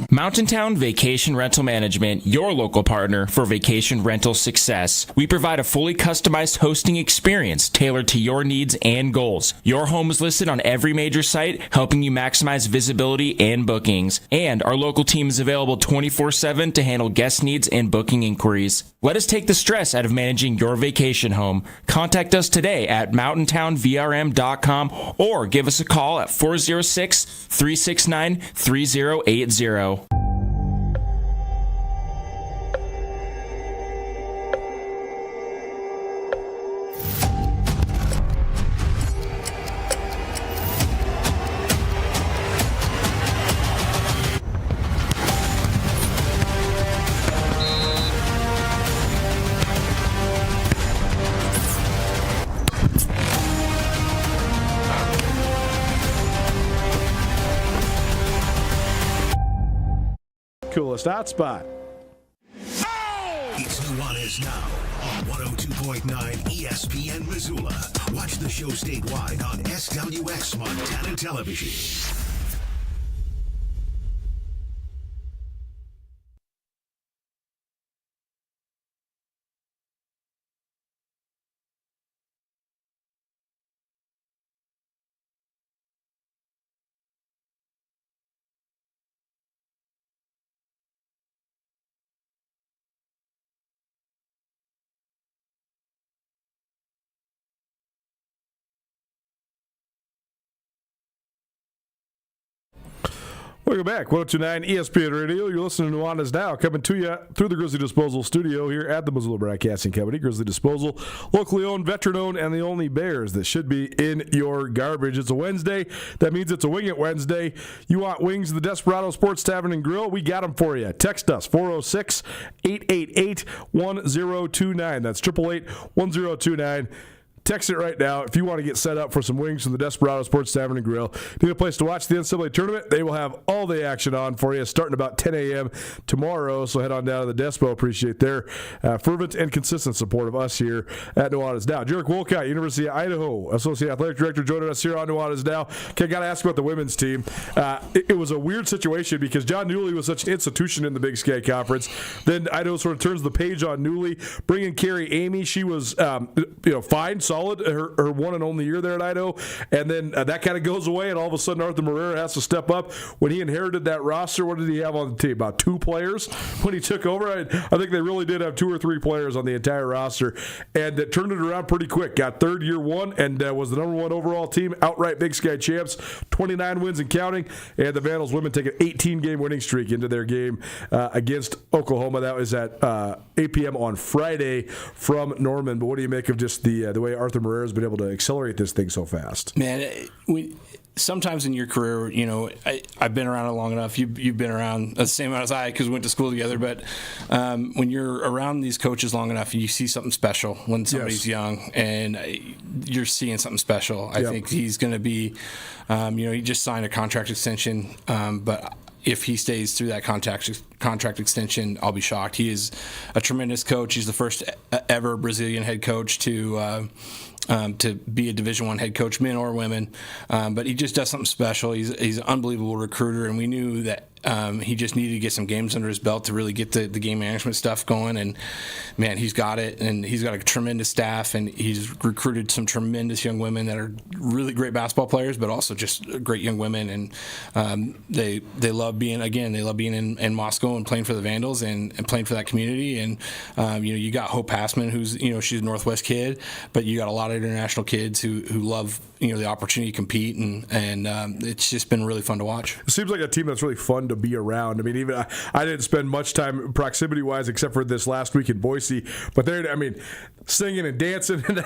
Mountain Town Vacation Rental Management, your local partner for vacation rental success. We provide a fully customized hosting experience tailored to your needs and goals. Your home is listed on every major site, helping you maximize visibility and bookings. And our local team is available 24/7 to handle guest needs and booking inquiries. Let us take the stress out of managing your vacation home. Contact us today at mountaintownvrm.com or give us a call at 406-369-3080. Coolest hotspot. It's Nuanez Now on 102.9 ESPN Missoula. Watch the show statewide on SWX Montana Television. Welcome back. 102.9 ESPN Radio. You're listening to Nuanez Now, coming to you through the Grizzly Disposal studio here at the Missoula Broadcasting Company. Grizzly Disposal, locally owned, veteran-owned, and the only Bears that should be in your garbage. It's a Wednesday. That means it's a Wing It Wednesday. You want wings at the Desperado Sports Tavern and Grill? We got them for you. Text us, 406-888-1029. That's 888-1029. Text it right now if you want to get set up for some wings from the Desperado Sports Tavern and Grill. Need a place to watch the NCAA tournament? They will have all the action on for you starting about 10 a.m. tomorrow. So head on down to the Despo. Appreciate their fervent and consistent support of us here at Nuanez Now. Jerick Wolcott, University of Idaho, Associate Athletic Director, joining us here on Nuanez Now. Okay, got to ask about the women's team. It was a weird situation because John Newley was such an institution in the Big Sky Conference. Then Idaho sort of turns the page on Newley, bringing Carrie Amy. She was fine, solid, her one and only year there at Idaho, and then that kind of goes away, and all of a sudden Arthur Marrera has to step up. When he inherited that roster, what did he have on the team? About 2 players when he took over. I think they really did have 2 or 3 players on the entire roster, and it turned it around pretty quick. Got third year one and was the number 1 overall team, outright Big Sky champs, 29 wins and counting, and the Vandals women take an 18-game winning streak into their game against Oklahoma. That was at 8 p.m. on Friday from Norman. But what do you make of just the way Arthur Marrera has been able to accelerate this thing so fast? Man, sometimes in your career, I've been around it long enough. You've been around the same amount as I, because we went to school together. But when you're around these coaches long enough, you see something special when somebody's young, and you're seeing something special. I think he's going to be, he just signed a contract extension, but if he stays through that contract extension, I'll be shocked. He is a tremendous coach. He's the first ever Brazilian head coach to be a Division I head coach, men or women. But he just does something special. He's an unbelievable recruiter, and we knew that he just needed to get some games under his belt to really get the game management stuff going. And, man, he's got it, and he's got a tremendous staff, and he's recruited some tremendous young women that are really great basketball players, but also just great young women. And they love being in Moscow and playing for the Vandals and playing for that community. And, you got Hope Passman, who's, she's a Northwest kid, but you got a lot of international kids who love, the opportunity to compete, and it's just been really fun to watch. It seems like a team that's really fun to be around. I mean, even I didn't spend much time proximity-wise except for this last week in Boise, but they're, singing and dancing. And,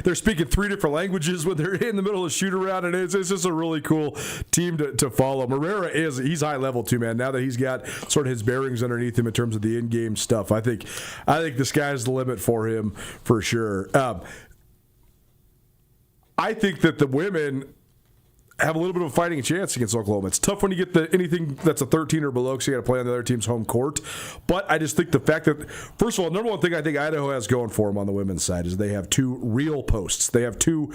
they're speaking 3 different languages when they're in the middle of shoot-around, and it's just a really cool team to follow. Marrera he's high level too, man. Now that he's got sort of his bearings underneath him in terms of the in-game stuff, I think the sky's the limit for him for sure. I think that the women have a little bit of a fighting chance against Oklahoma. It's tough when you get anything that's a 13 or below, because you got to play on the other team's home court. But I just think the fact that, first of all, number one thing I think Idaho has going for them on the women's side is they have 2 real posts. They have 2,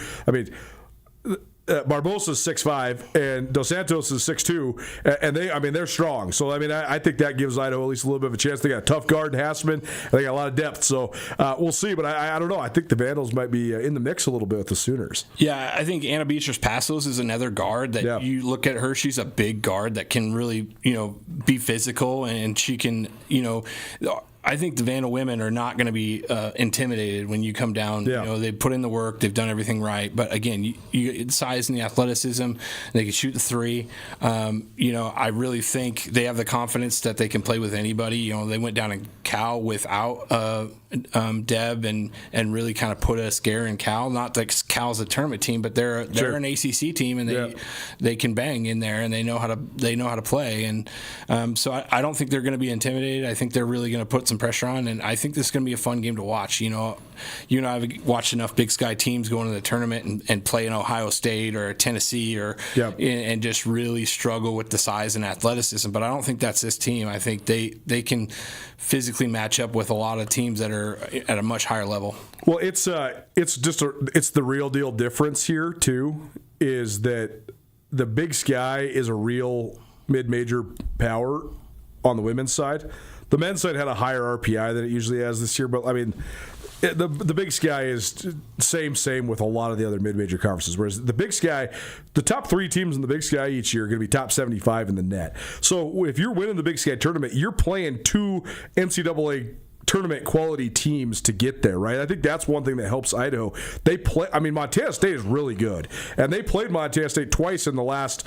Barbosa's 6'5", and Dos Santos is 6'2", and they're strong. So I think that gives Idaho at least a little bit of a chance. They got a tough guard in Hassman, and they got a lot of depth. So we'll see. But I don't know. I think the Vandals might be in the mix a little bit with the Sooners. Yeah, I think Anna Beatrice Passos is another guard that you look at her. She's a big guard that can really be physical, and she can I think the Vandal women are not going to be intimidated when you come down. Yeah. They put in the work. They've done everything right. But, again, you get the size and the athleticism. They can shoot the 3. I really think they have the confidence that they can play with anybody. They went down in Cal without Deb and really kind of put a scare in Cal. Not that Cal's a tournament team, but they're an ACC team, and they can bang in there, and they know how to play. And so I don't think they're going to be intimidated. I think they're really going to put some pressure on, and I think this is going to be a fun game to watch. You know, you and I have watched enough Big Sky teams go into the tournament and play in Ohio State or Tennessee and just really struggle with the size and athleticism. But I don't think that's this team. I think they can physically match up with a lot of teams that are at a much higher level. Well, it's the real deal difference here too, is that the Big Sky is a real mid-major power on the women's side. The men's side had a higher RPI than it usually has this year, but I mean, the Big Sky is same with a lot of the other mid-major conferences. Whereas the Big Sky, the top 3 teams in the Big Sky each year are going to be top 75 in the net. So if you're winning the Big Sky tournament, you're playing 2 NCAA tournament quality teams to get there, right? I think that's one thing that helps Idaho. Montana State is really good, and they played Montana State twice in the last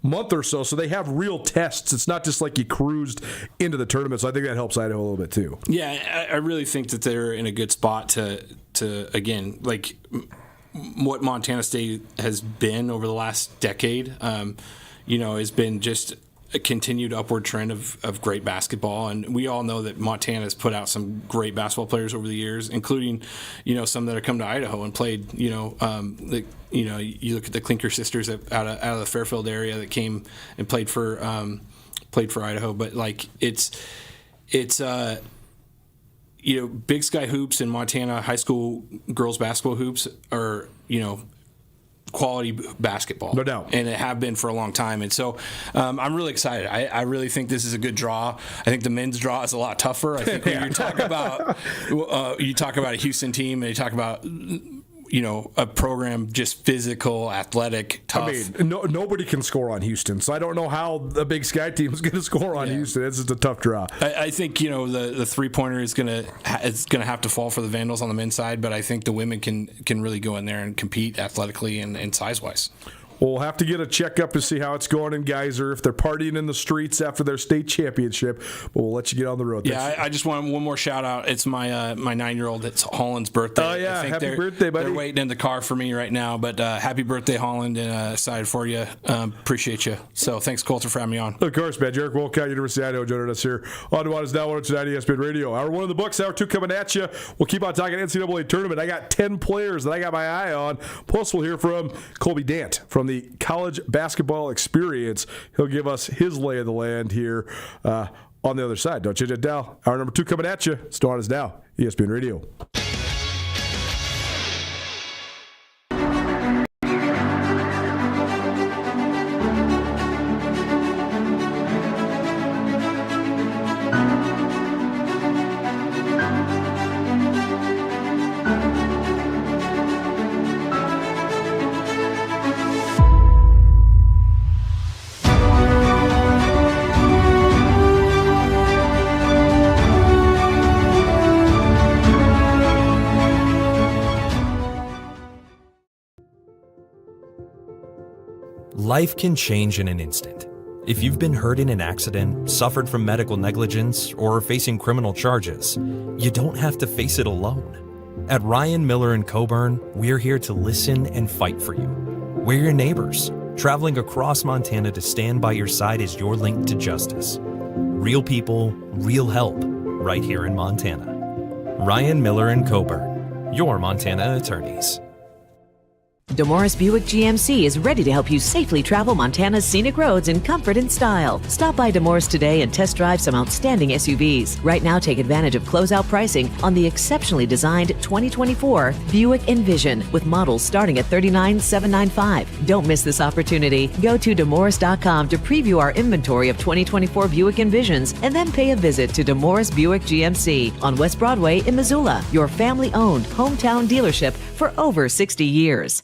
month or so they have real tests. It's not just like you cruised into the tournament, so I think that helps Idaho a little bit too. Yeah, I really think that they're in a good spot to again, like what Montana State has been over the last decade, has been just a continued upward trend of great basketball, and we all know that Montana has put out some great basketball players over the years, including some that have come to Idaho and played. You look at the Klinker sisters out of the Fairfield area that came and played for Idaho, but like it's Big Sky hoops and Montana high school girls basketball hoops are quality basketball, no doubt, and it have been for a long time. And so I'm really excited. I really think this is a good draw. I think the men's draw is a lot tougher. I think when you talk about a Houston team and you talk about a program just physical, athletic, tough. I mean, nobody can score on Houston, so I don't know how the Big Sky team is going to score on Houston. It's just a tough draw. I think the 3-pointer is going to have to fall for the Vandals on the men's side, but I think the women can really go in there and compete athletically and size wise. We'll have to get a checkup to see how it's going in Geyser, if they're partying in the streets after their state championship. But we'll let you get on the road. Yeah, I just want one more shout out. It's my 9-year-old. It's Holland's birthday. Oh yeah, happy birthday, buddy! They're waiting in the car for me right now. But happy birthday, Holland, and excited for you. Appreciate you. So thanks, Colter, for having me on. Of course, man. Jarek Wolcott, University of Idaho, joining us here on Nuanez Now, 102.9 ESPN Radio. Hour 1 of the books, hour 2 coming at you. We'll keep on talking NCAA tournament. I got 10 players that I got my eye on. Plus, we'll hear from Colby Dant from the College Basketball Experience. He'll give us his lay of the land here on the other side. Don't change it down. Hour number 2 coming at you. It's Nuanez Now, ESPN Radio. Life can change in an instant. If you've been hurt in an accident, suffered from medical negligence, or are facing criminal charges, you don't have to face it alone. At Ryan Miller & Coburn, we're here to listen and fight for you. We're your neighbors, traveling across Montana to stand by your side as your link to justice. Real people, real help, right here in Montana. Ryan Miller & Coburn, your Montana attorneys. DeMorris Buick GMC is ready to help you safely travel Montana's scenic roads in comfort and style. Stop by DeMorris today and test drive some outstanding SUVs. Right now, take advantage of closeout pricing on the exceptionally designed 2024 Buick Envision with models starting at $39,795. Don't miss this opportunity. Go to DeMorris.com to preview our inventory of 2024 Buick Envisions and then pay a visit to DeMorris Buick GMC on West Broadway in Missoula, your family-owned hometown dealership for over 60 years.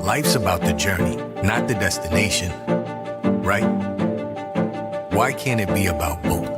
Life's about the journey, not the destination. Right? Why can't it be about both?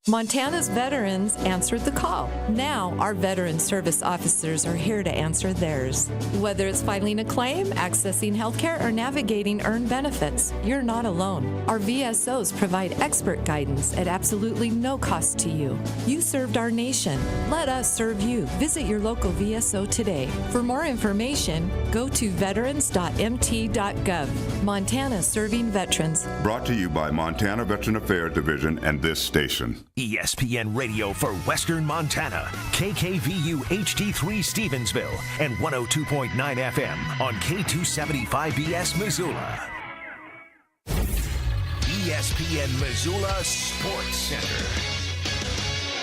Montana's veterans answered the call. Now, our veteran service officers are here to answer theirs. Whether it's filing a claim, accessing healthcare, or navigating earned benefits, you're not alone. Our VSOs provide expert guidance at absolutely no cost to you. You served our nation. Let us serve you. Visit your local VSO today. For more information, go to veterans.mt.gov. Montana Serving Veterans. Brought to you by Montana Veteran Affairs Division and this station. ESPN Radio for Western Montana, KKVU HD3 Stevensville, and 102.9 FM on K275BS Missoula. ESPN Missoula Sports Center.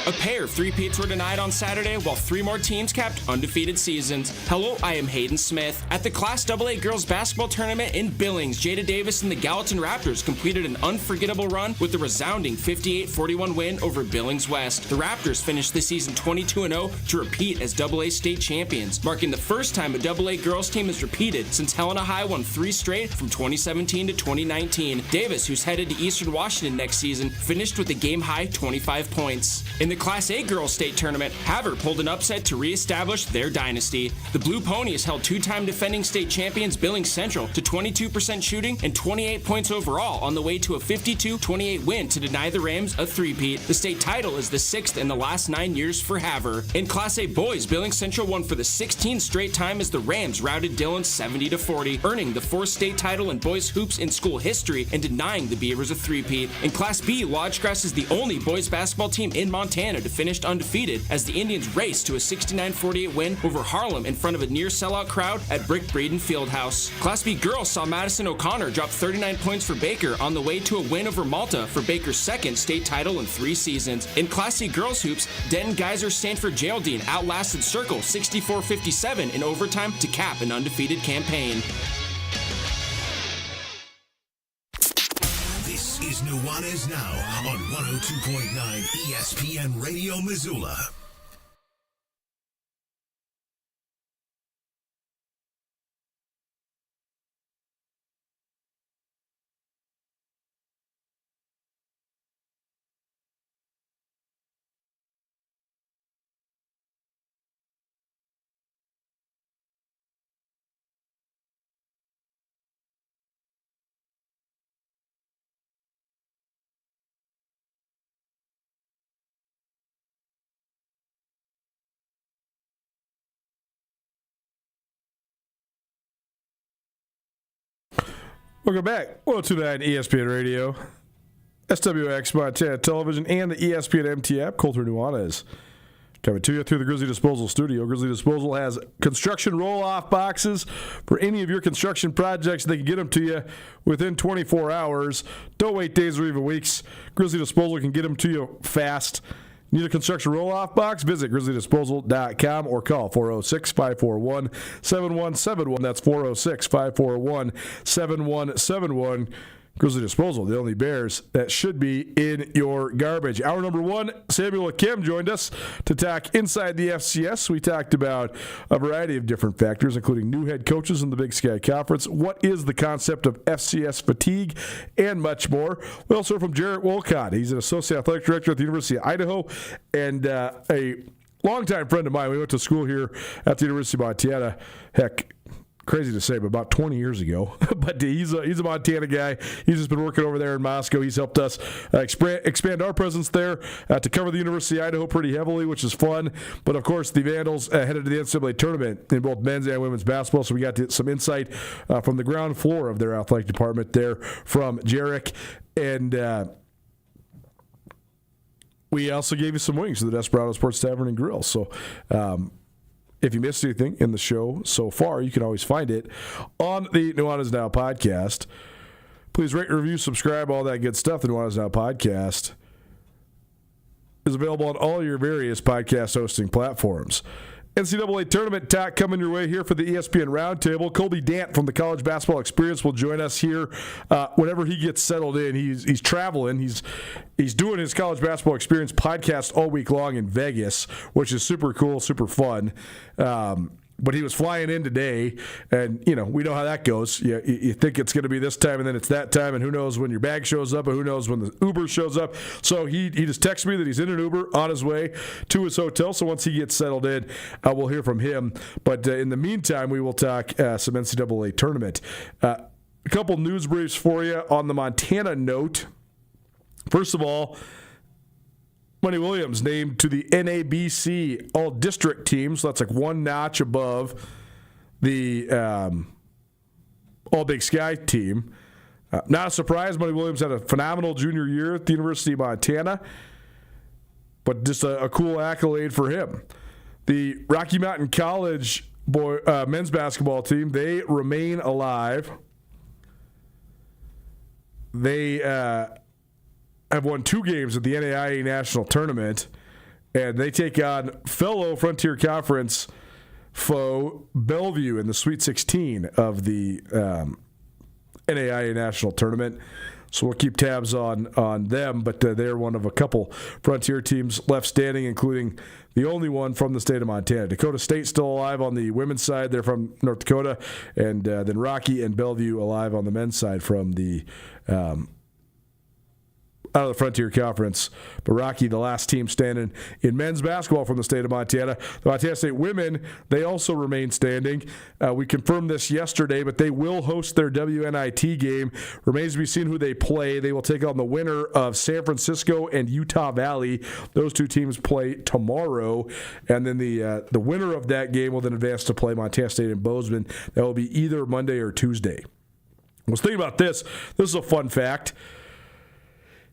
A pair of three-peats were denied on Saturday, while three more teams capped undefeated seasons. Hello, I am Hayden Smith. At the Class AA Girls Basketball Tournament in Billings, Jada Davis and the Gallatin Raptors completed an unforgettable run with a resounding 58-41 win over Billings West. The Raptors finished the season 22-0 to repeat as AA state champions, marking the first time a AA girls team has repeated since Helena High won 3 straight from 2017 to 2019. Davis, who's headed to Eastern Washington next season, finished with a game-high 25 points. In the Class A Girls State Tournament, Havre pulled an upset to reestablish their dynasty. The Blue Ponies held two-time defending state champions Billings Central to 22% shooting and 28 points overall on the way to a 52-28 win to deny the Rams a three-peat. The state title is the 6th in the last 9 years for Havre. In Class A Boys, Billings Central won for the 16th straight time as the Rams routed Dillon 70-40, earning the 4th state title in boys hoops in school history and denying the Beavers a three-peat. In Class B, Lodgegrass is the only boys basketball team in Montana to finish undefeated as the Indians raced to a 69-48 win over Harlem in front of a near-sellout crowd at Brick Breeden Fieldhouse. Class B girls saw Madison O'Connor drop 39 points for Baker on the way to a win over Malta for Baker's 2nd state title in 3 seasons. In Class C girls hoops, Denton Geyser Stanford Geraldine outlasted Circle 64-57 in overtime to cap an undefeated campaign. This is Nuanez Now on 102.9 ESPN Radio Missoula. Welcome back. 102.9 ESPN Radio, SWX Montana Television, and the ESPN MT app. Colter Nuanez coming to you through the Grizzly Disposal Studio. Grizzly Disposal has construction roll-off boxes for any of your construction projects. They can get them to you within 24 hours. Don't wait days or even weeks. Grizzly Disposal can get them to you fast. Need a construction roll-off box? Visit grizzlydisposal.com or call 406-541-7171. That's 406-541-7171. Grizzly Disposal, the only Bears that should be in your garbage. Hour number 1, Samuel Kim joined us to talk inside the FCS. We talked about a variety of different factors, including new head coaches in the Big Sky Conference, what is the concept of FCS fatigue, and much more. We also heard from Jarrett Wolcott. He's an associate athletic director at the University of Idaho and a longtime friend of mine. We went to school here at the University of Montana. Heck, crazy to say, but about 20 years ago. But he's a Montana guy. He's just been working over there in Moscow. He's helped us expand our presence there to cover the University of Idaho pretty heavily, which is fun. But, of course, the Vandals headed to the NCAA tournament in both men's and women's basketball, so we got some insight from the ground floor of their athletic department there from Jarek. And we also gave you some wings to the Desperado Sports Tavern and Grill. So, if you missed anything in the show so far, you can always find it on the Nuanez Now podcast. Please rate, review, subscribe, all that good stuff. The Nuanez Now podcast is available on all your various podcast hosting platforms. NCAA tournament talk coming your way here for the ESPN Roundtable. Colby Dant from the College Basketball Experience will join us here whenever he gets settled in. He's traveling. He's doing his College Basketball Experience podcast all week long in Vegas, which is super cool, super fun. But he was flying in today, and, we know how that goes. You think it's going to be this time, and then it's that time, and who knows when your bag shows up, and who knows when the Uber shows up. So he just texted me that he's in an Uber on his way to his hotel, so once he gets settled in, we'll hear from him. But in the meantime, we will talk some NCAA tournament. A couple news briefs for you on the Montana note. First of all, Money Williams named to the NABC All-District team, so that's like one notch above the All-Big Sky team. Not a surprise, Money Williams had a phenomenal junior year at the University of Montana, but just a cool accolade for him. The Rocky Mountain College men's basketball team, they remain alive. They have won 2 games at the NAIA National Tournament, and they take on fellow Frontier Conference foe Bellevue in the Sweet 16 of the NAIA National Tournament. So we'll keep tabs on them, but they're one of a couple Frontier teams left standing, including the only one from the state of Montana. Dakota State still alive on the women's side. They're from North Dakota, and then Rocky and Bellevue alive on the men's side from the out of the Frontier Conference. But Rocky, the last team standing in men's basketball from the state of Montana. The Montana State women, they also remain standing. We confirmed this yesterday, but they will host their WNIT game. Remains to be seen who they play. They will take on the winner of San Francisco and Utah Valley. Those 2 teams play tomorrow. And then the winner of that game will then advance to play Montana State and Bozeman. That will be either Monday or Tuesday. I was thinking about this. This is a fun fact.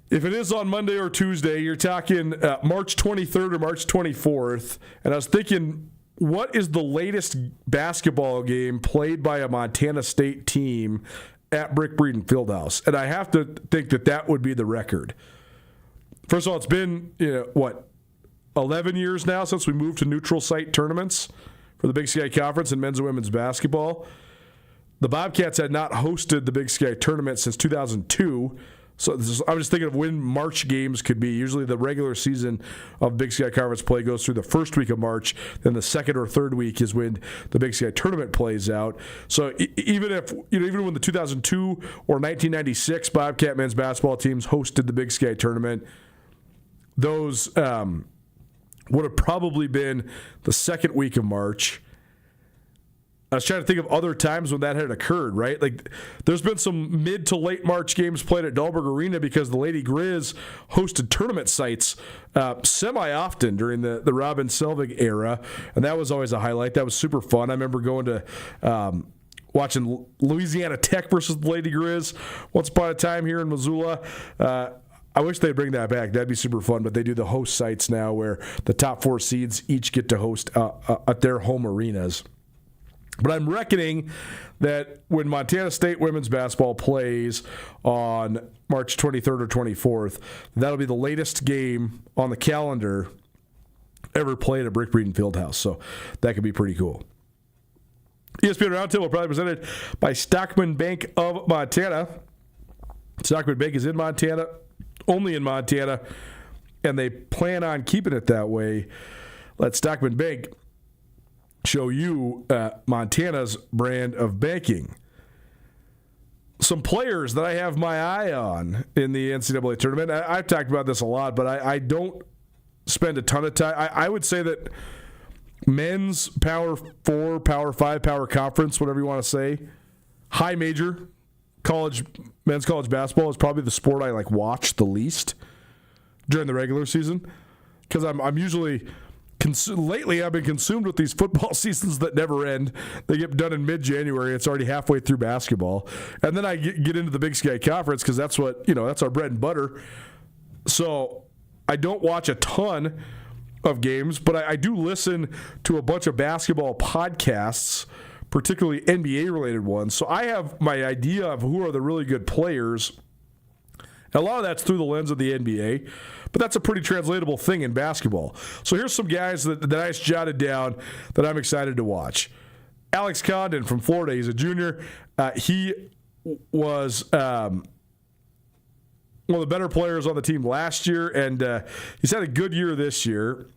If it is on Monday or Tuesday, you're talking March 23rd or March 24th. And I was thinking, what is the latest basketball game played by a Montana State team at Brick Breeden Fieldhouse? And I have to think that would be the record. First of all, it's been, 11 years now since we moved to neutral site tournaments for the Big Sky Conference in men's and women's basketball. The Bobcats had not hosted the Big Sky tournament since 2002. So I'm just thinking of when March games could be. Usually the regular season of Big Sky Conference play goes through the first week of March. Then the second or third week is when the Big Sky tournament plays out. So even when the 2002 or 1996 Bobcat men's basketball teams hosted the Big Sky tournament, those would have probably been the second week of March. I was trying to think of other times when that had occurred, right? Like, there's been some mid to late March games played at Dahlberg Arena because the Lady Grizz hosted tournament sites semi-often during the Robin Selvig era, and that was always a highlight. That was super fun. I remember going to watching Louisiana Tech versus the Lady Grizz once upon a time here in Missoula. I wish they'd bring that back. That'd be super fun, but they do the host sites now where the top 4 seeds each get to host at their home arenas. But I'm reckoning that when Montana State women's basketball plays on March 23rd or 24th, that'll be the latest game on the calendar ever played at Brick Breeden Fieldhouse. So that could be pretty cool. ESPN Roundtable probably presented by Stockman Bank of Montana. Stockman Bank is in Montana, only in Montana, and they plan on keeping it that way. Let Stockman Bank show you Montana's brand of banking. Some players that I have my eye on in the NCAA tournament. I've talked about this a lot, but I don't spend a ton of time. I would say that men's Power 4, Power 5, Power Conference, whatever you want to say, high major men's college basketball is probably the sport I watch the least during the regular season, because I'm usually lately I've been consumed with these football seasons that never end. They get done in mid-January. It's already halfway through basketball, and then I get into the Big Sky Conference because that's what that's our bread and butter. So I don't watch a ton of games, but I do listen to a bunch of basketball podcasts, particularly NBA-related ones. So I have my idea of who are the really good players. And a lot of that's through the lens of the NBA, but that's a pretty translatable thing in basketball. So here's some guys that I just jotted down that I'm excited to watch. Alex Condon from Florida. He's a junior. He was one of the better players on the team last year, and he's had a good year this year.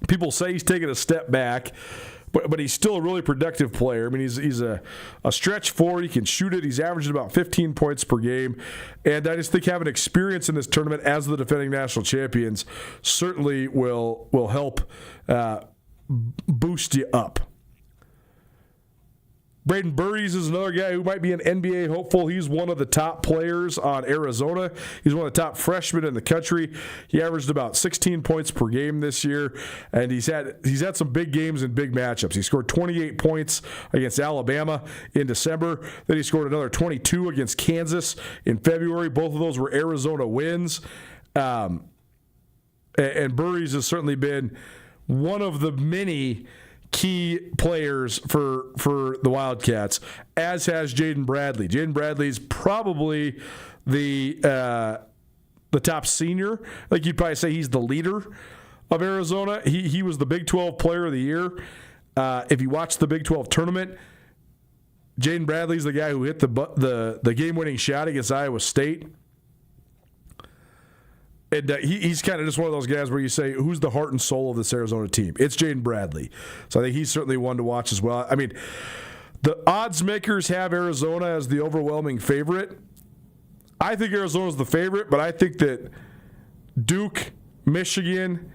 People say he's taken a step back, but he's still a really productive player. I mean, he's a stretch four. He can shoot it. He's averaging about 15 points per game. And I just think having experience in this tournament as the defending national champions certainly will help boost you up. Braden Burries is another guy who might be an NBA hopeful. He's one of the top players on Arizona. He's one of the top freshmen in the country. He averaged about 16 points per game this year, and he's had some big games and big matchups. He scored 28 points against Alabama in December. Then he scored another 22 against Kansas in February. Both of those were Arizona wins. And Burries has certainly been one of the many key players for the Wildcats, as has Jaden Bradley. Jaden Bradley's probably the top senior. Like, you'd probably say he's the leader of Arizona. He was the Big 12 Player of the Year. If you watch the Big 12 tournament, Jaden Bradley's the guy who hit the game-winning shot against Iowa State. And he's kind of just one of those guys where you say, who's the heart and soul of this Arizona team? It's Jaden Bradley. So I think he's certainly one to watch as well. I mean, the odds makers have Arizona as the overwhelming favorite. I think Arizona's the favorite, but I think that Duke, Michigan,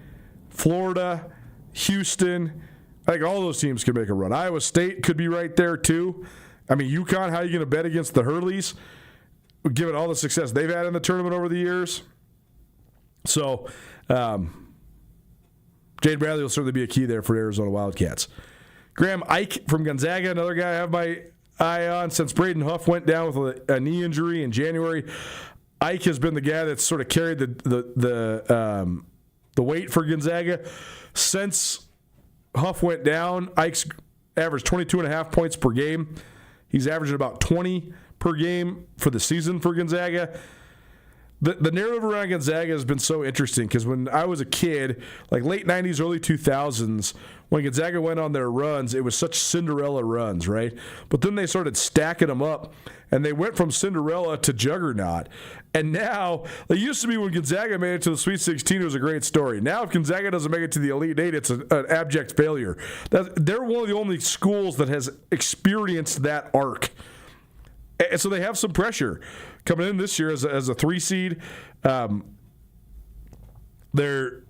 Florida, Houston, I think all those teams can make a run. Iowa State could be right there too. I mean, UConn, how are you going to bet against the Hurleys, given all the success they've had in the tournament over the years? So, Jaden Bradley will certainly be a key there for Arizona Wildcats. Graham Ike from Gonzaga, another guy I have my eye on since Braden Huff went down with a knee injury in January. Ike has been the guy that's sort of carried the weight for Gonzaga. Since Huff went down, Ike's averaged 22.5 points per game. He's averaging about 20 per game for the season for Gonzaga. The narrative around Gonzaga has been so interesting because when I was a kid, like late 90s, early 2000s, when Gonzaga went on their runs, it was such Cinderella runs, right? But then they started stacking them up, and they went from Cinderella to juggernaut. And now, it used to be when Gonzaga made it to the Sweet 16, it was a great story. Now, if Gonzaga doesn't make it to the Elite Eight, it's an abject failure. They're one of the only schools that has experienced that arc. And so they have some pressure coming in this year as a 3 seed. Their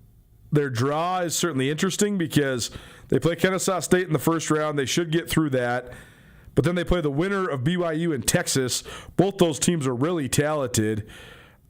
draw is certainly interesting because they play Kennesaw State in the first round. They should get through that. But then they play the winner of BYU and Texas. Both those teams are really talented.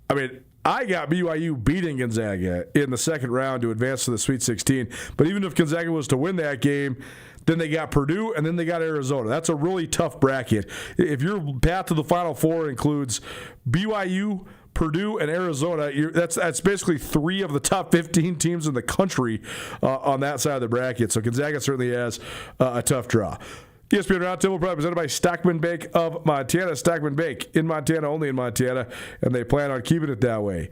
I mean, I got BYU beating Gonzaga in the second round to advance to the Sweet 16. But even if Gonzaga was to win that game, then they got Purdue, and then they got Arizona. That's a really tough bracket. If your path to the Final Four includes BYU, Purdue, and Arizona, that's basically 3 of the top 15 teams in the country on that side of the bracket. So Gonzaga certainly has a tough draw. ESPN Roundtable probably presented by Stockman Bank of Montana. Stockman Bank in Montana, only in Montana, and they plan on keeping it that way.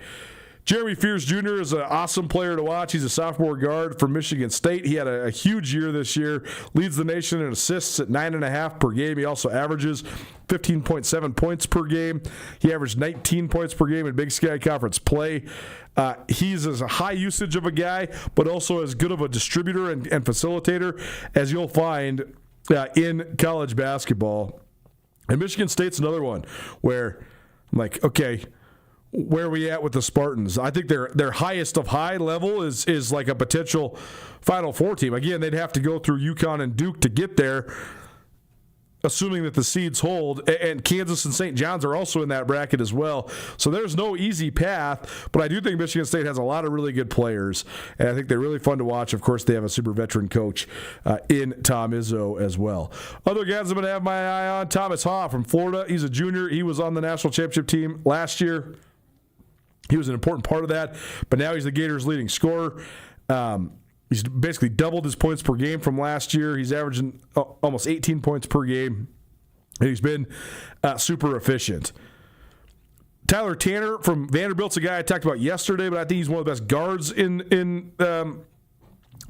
Jeremy Fears Jr. is an awesome player to watch. He's a sophomore guard from Michigan State. He had a huge year this year, leads the nation in assists at 9.5 per game. He also averages 15.7 points per game. He averaged 19 points per game in Big Sky Conference play. He's as a high usage of a guy, but also as good of a distributor and facilitator as you'll find in college basketball. And Michigan State's another one where I'm like, okay, where are we at with the Spartans? I think their highest of high level is like a potential Final Four team. Again, they'd have to go through UConn and Duke to get there, assuming that the seeds hold, and Kansas and St. John's are also in that bracket as well. So there's no easy path, but I do think Michigan State has a lot of really good players, and I think they're really fun to watch. Of course, they have a super veteran coach in Tom Izzo as well. Other guys I'm going to have my eye on, Thomas Haw from Florida. He's a junior. He was on the national championship team last year. He was an important part of that, but now he's the Gators' leading scorer. He's basically doubled his points per game from last year. He's averaging almost 18 points per game, and he's been super efficient. Tyler Tanner from Vanderbilt's a guy I talked about yesterday, but I think he's one of the best guards in the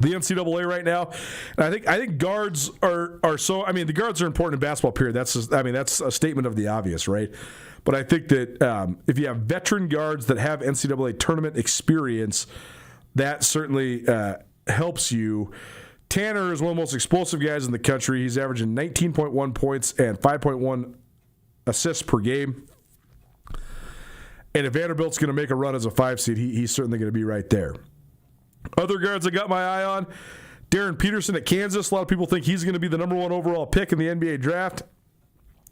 NCAA right now. And I think guards are so. I mean, the guards are important in basketball. Period. That's a statement of the obvious, right? But I think that if you have veteran guards that have NCAA tournament experience, that certainly helps you. Tanner is one of the most explosive guys in the country. He's averaging 19.1 points and 5.1 assists per game. And if Vanderbilt's going to make a run as a 5 seed, he's certainly going to be right there. Other guards I got my eye on, Darren Peterson at Kansas. A lot of people think he's going to be the number 1 overall pick in the NBA draft.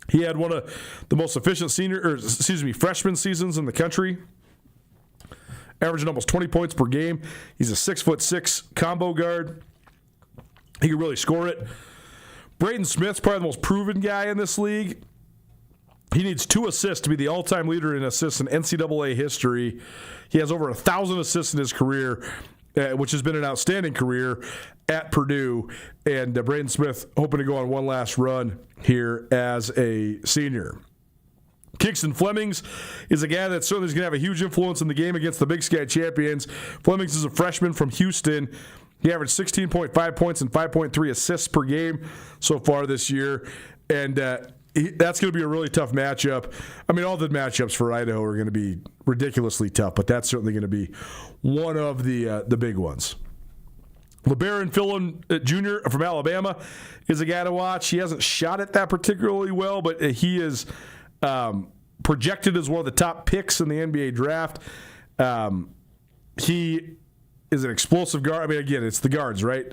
He had one of the most efficient freshman seasons in the country, averaging almost 20 points per game. He's a 6'6" combo guard. He can really score it. Braden Smith's probably the most proven guy in this league. He needs 2 assists to be the all-time leader in assists in NCAA history. He has over 1,000 assists in his career, which has been an outstanding career at Purdue. And Braden Smith hoping to go on one last run here as a senior. Kingston Flemings is a guy that certainly is going to have a huge influence in the game against the Big Sky champions. Flemings is a freshman from Houston. He averaged 16.5 points and 5.3 assists per game so far this year. And that's going to be a really tough matchup. I mean, all the matchups for Idaho are going to be ridiculously tough, but that's certainly going to be one of the big ones. LeBaron Fillon Jr. from Alabama is a guy to watch. He hasn't shot it that particularly well, but he is projected as one of the top picks in the NBA draft. He is an explosive guard. I mean, again, it's the guards, right?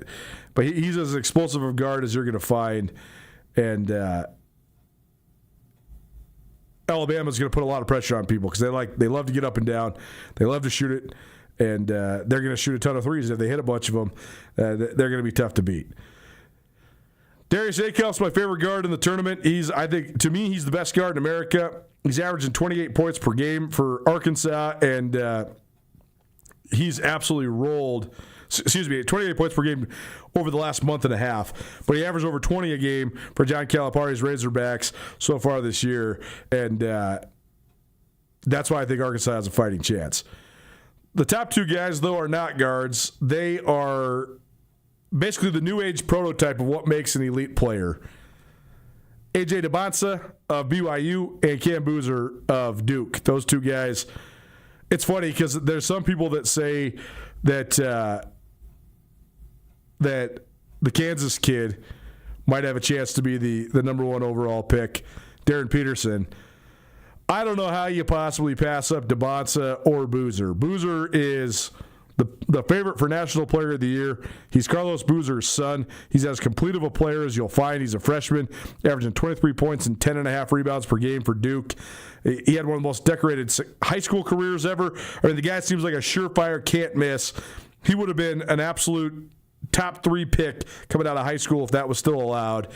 But he's as explosive a guard as you're going to find. And Alabama's going to put a lot of pressure on people because they love to get up and down. They love to shoot it. And they're going to shoot a ton of threes. If they hit a bunch of them, they're going to be tough to beat. Darius Akoff's my favorite guard in the tournament. I think, to me, he's the best guard in America. He's averaging 28 points per game for Arkansas, and he's absolutely rolled. 28 points per game over the last month and a half. But he averaged over 20 a game for John Calipari's Razorbacks so far this year, and that's why I think Arkansas has a fighting chance. The top 2 guys, though, are not guards. They are basically the new age prototype of what makes an elite player. A.J. DeBonsa of BYU and Cam Boozer of Duke. Those 2 guys. It's funny because there's some people that say that that the Kansas kid might have a chance to be the number 1 overall pick, Darren Peterson. I don't know how you possibly pass up DeBonsa or Boozer. Boozer is the favorite for National Player of the Year. He's Carlos Boozer's son. He's as complete of a player as you'll find. He's a freshman, averaging 23 points and 10.5 rebounds per game for Duke. He had one of the most decorated high school careers ever. I mean, the guy seems like a surefire can't miss. He would have been an absolute top 3 pick coming out of high school if that was still allowed.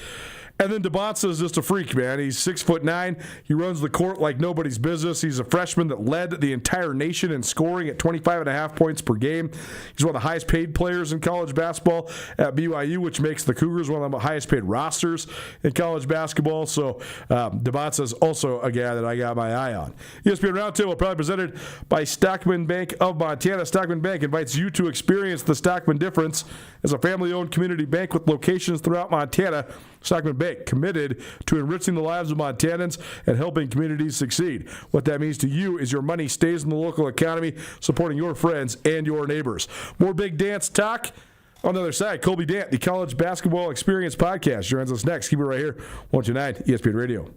And then DeBonsa is just a freak, man. He's 6'9". He runs the court like nobody's business. He's a freshman that led the entire nation in scoring at 25.5 points per game. He's one of the highest paid players in college basketball at BYU, which makes the Cougars one of the highest paid rosters in college basketball. So DeBonsa is also a guy that I got my eye on. ESPN Roundtable, probably presented by Stockman Bank of Montana. Stockman Bank invites you to experience the Stockman difference as a family-owned community bank with locations throughout Montana. Stockman Bank, committed to enriching the lives of Montanans and helping communities succeed. What that means to you is your money stays in the local economy, supporting your friends and your neighbors. More Big Dance talk on the other side. Colby Dant, the College Basketball Experience Podcast, joins us next. Keep it right here, 129 ESPN Radio.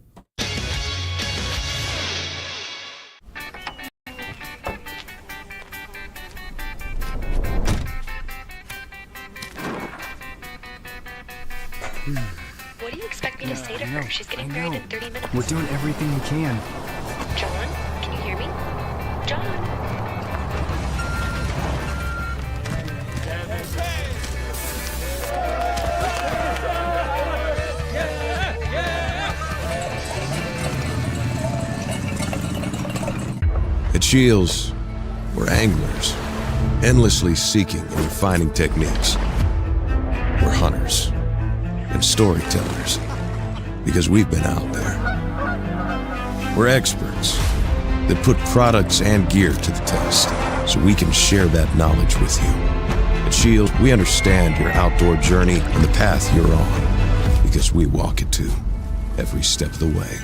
What do you expect me to say to her? She's getting married in 30 minutes. We're doing everything we can. John, can you hear me? John? At Shields, we're anglers, endlessly seeking and refining techniques. We're hunters and storytellers, because we've been out there. We're experts that put products and gear to the test, so we can share that knowledge with you. At Shields, we understand your outdoor journey and the path you're on, because we walk it too, every step of the way.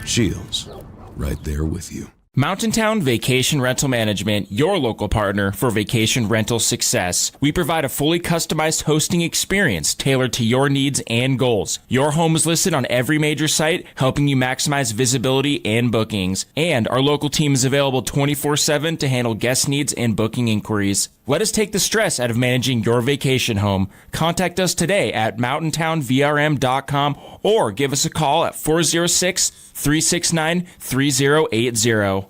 Shields, right there with you. Mountain Town Vacation Rental Management, your local partner for vacation rental success. We provide a fully customized hosting experience tailored to your needs and goals. Your home is listed on every major site, helping you maximize visibility and bookings. And our local team is available 24/7 to handle guest needs and booking inquiries. Let us take the stress out of managing your vacation home. Contact us today at mountaintownvrm.com or give us a call at 406-369-3080.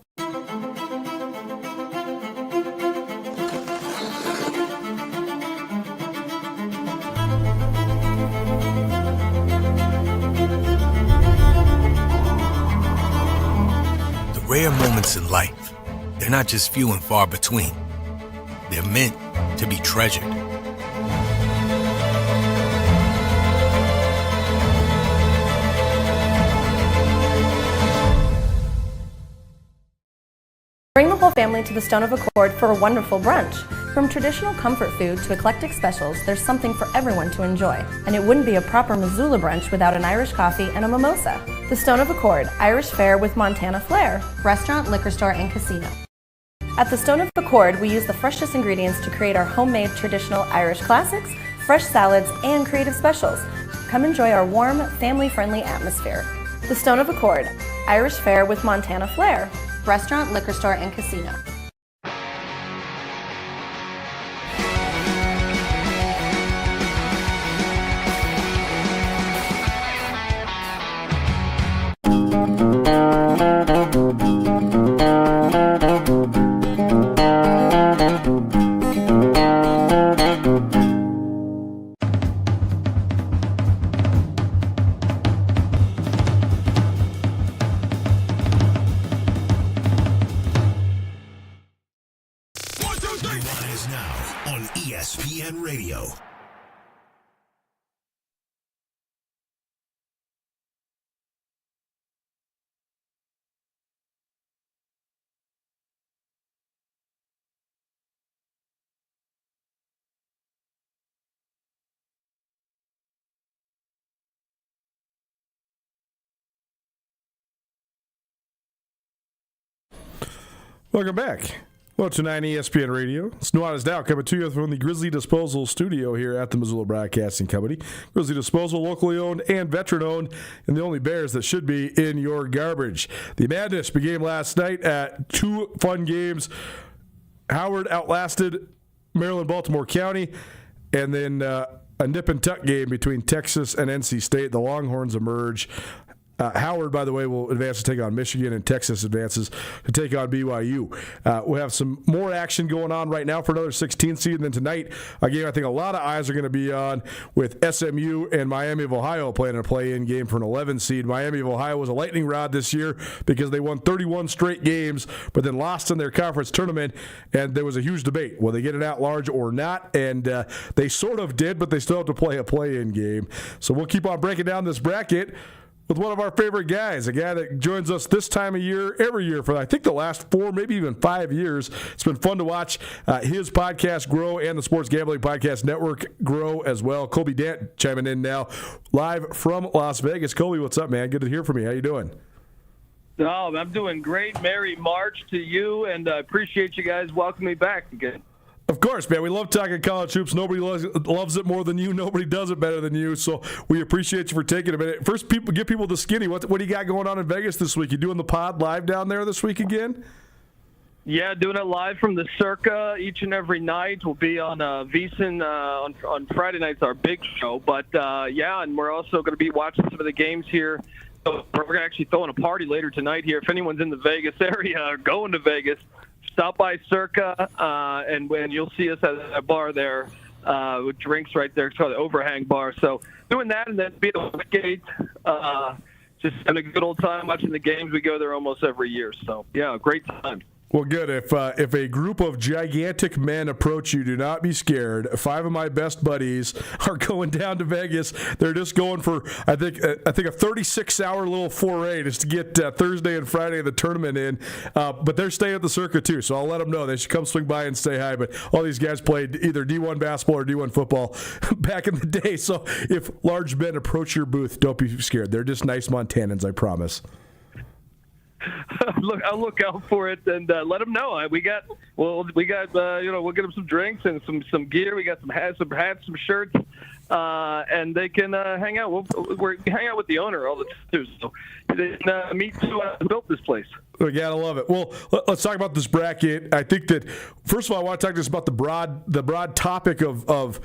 The rare moments in life, they're not just few and far between. They're meant to be treasured. Bring the whole family to the Stone of Accord for a wonderful brunch. From traditional comfort food to eclectic specials, there's something for everyone to enjoy. And it wouldn't be a proper Missoula brunch without an Irish coffee and a mimosa. The Stone of Accord, Irish fare with Montana flair. Restaurant, liquor store, and casino. At the Stone of Accord, we use the freshest ingredients to create our homemade traditional Irish classics, fresh salads, and creative specials. Come enjoy our warm, family-friendly atmosphere. The Stone of Accord, Irish fare with Montana flair. Restaurant, liquor store, and casino. Nuanez Now on ESPN Radio. Welcome back. 102.9 ESPN Radio. It's Nuanez Now coming to you from the Grizzly Disposal Studio here at the Missoula Broadcasting Company. Grizzly Disposal, locally owned and veteran-owned, and the only Bears that should be in your garbage. The madness began last night at two fun games. Howard outlasted Maryland-Baltimore County, and then a nip and tuck game between Texas and NC State. The Longhorns emerge. Howard, by the way, will advance to take on Michigan, and Texas advances to take on BYU. We'll have some more action going on right now for another 16th seed. And then tonight, a game I think a lot of eyes are going to be on with SMU and Miami of Ohio playing a play-in game for an 11 seed. Miami of Ohio was a lightning rod this year because they won 31 straight games, but then lost in their conference tournament, and there was a huge debate. Will they get it out large or not? And they sort of did, but they still have to play a play-in game. So we'll keep on breaking down this bracket with one of our favorite guys, a guy that joins us this time of year, every year for I think the last 4, maybe even 5 years. It's been fun to watch his podcast grow and the Sports Gambling Podcast Network grow as well. Colby Dant chiming in now, live from Las Vegas. Colby, what's up, man? Good to hear from you. How you doing? Oh, I'm doing great. Merry March to you, and I appreciate you guys welcoming me back again. Of course, man. We love talking college hoops. Nobody loves it more than you. Nobody does it better than you. So we appreciate you for taking a minute. First, give people the skinny. What do you got going on in Vegas this week? You doing the pod live down there this week again? Yeah, doing it live from the Circa each and every night. We'll be on VSiN on Friday nights, our big show. But, and we're also going to be watching some of the games here. So we're going to actually throwing a party later tonight here. If anyone's in the Vegas area or going to Vegas, stop by Circa, and you'll see us at a bar there with drinks right there. It's called the Overhang Bar. So doing that and then be at the Wickgate, just having a good old time watching the games. We go there almost every year. So, yeah, great time. Well, good. If a group of gigantic men approach you, do not be scared. 5 of my best buddies are going down to Vegas. They're just going for I think a 36-hour little foray just to get Thursday and Friday of the tournament in. But they're staying at the Circa too, so I'll let them know they should come swing by and say hi. But all these guys played either D1 basketball or D1 football back in the day. So if large men approach your booth, don't be scared. They're just nice Montanans, I promise. I'll look out for it and let them know. We'll get them some drinks and some gear. We got some hats, some shirts, and they can hang out. We hang out with the owner all the time too, so they can meet who built this place. We gotta love it. Well, let's talk about this bracket. I think that first of all, I want to talk just about the broad topic of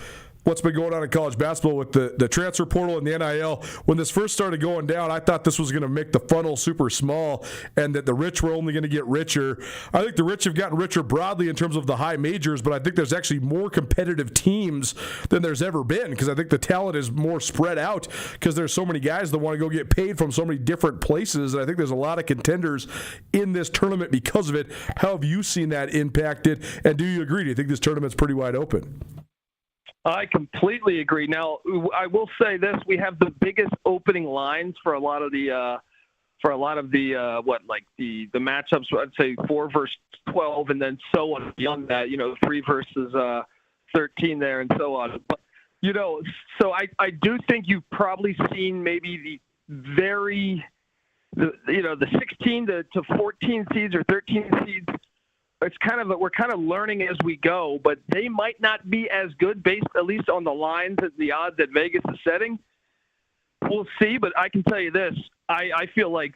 what's been going on in college basketball with the transfer portal and the NIL. When this first started going down, I thought this was going to make the funnel super small and that the rich were only going to get richer. I think the rich have gotten richer broadly in terms of the high majors, but I think there's actually more competitive teams than there's ever been because I think the talent is more spread out because there's so many guys that want to go get paid from so many different places. And I think there's a lot of contenders in this tournament because of it. How have you seen that impacted? And do you agree? Do you think this tournament's pretty wide open? I completely agree. Now, I will say this: we have the biggest opening lines for a lot of the matchups. I'd say 4 versus 12, and then so on beyond that. 3 versus 13 there, and so on. But so I do think you've probably seen maybe the 16 to 14 seeds or 13 seeds. We're kind of learning as we go, but they might not be as good based at least on the lines and the odds that Vegas is setting. We'll see, but I can tell you this: I feel like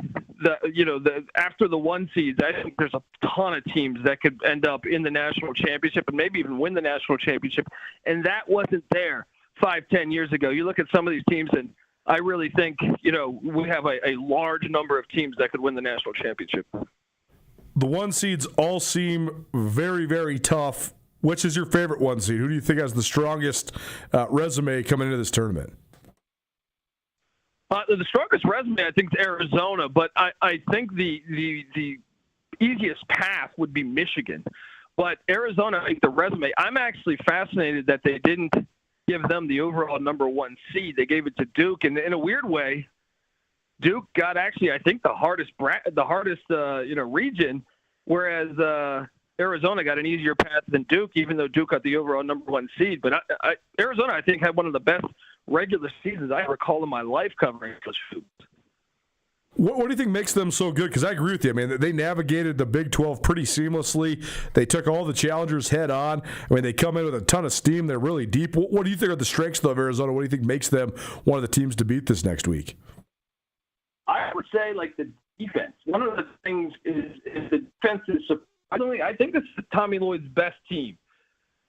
after the 1 seeds, I think there's a ton of teams that could end up in the national championship and maybe even win the national championship, and that wasn't there 5-10 years ago. You look at some of these teams, and I really think we have a large number of teams that could win the national championship. The 1 seeds all seem very, very tough. Which is your favorite 1 seed? Who do you think has the strongest resume coming into this tournament? The strongest resume, I think, is Arizona, but I think the easiest path would be Michigan. But Arizona, I think the resume, I'm actually fascinated that they didn't give them the overall number 1 seed. They gave it to Duke, and in a weird way, Duke got actually, I think, the hardest region, whereas Arizona got an easier path than Duke, even though Duke got the overall number 1 seed. But Arizona, I think, had one of the best regular seasons I recall in my life covering college hoops. What do you think makes them so good? Because I agree with you. I mean, they navigated the Big 12 pretty seamlessly. They took all the challengers head on. I mean, they come in with a ton of steam. They're really deep. What do you think are the strengths, though, of Arizona? What do you think makes them one of the teams to beat this next week? I would say, the defense. One of the things is the defense is surprisingly, I think this is Tommy Lloyd's best team.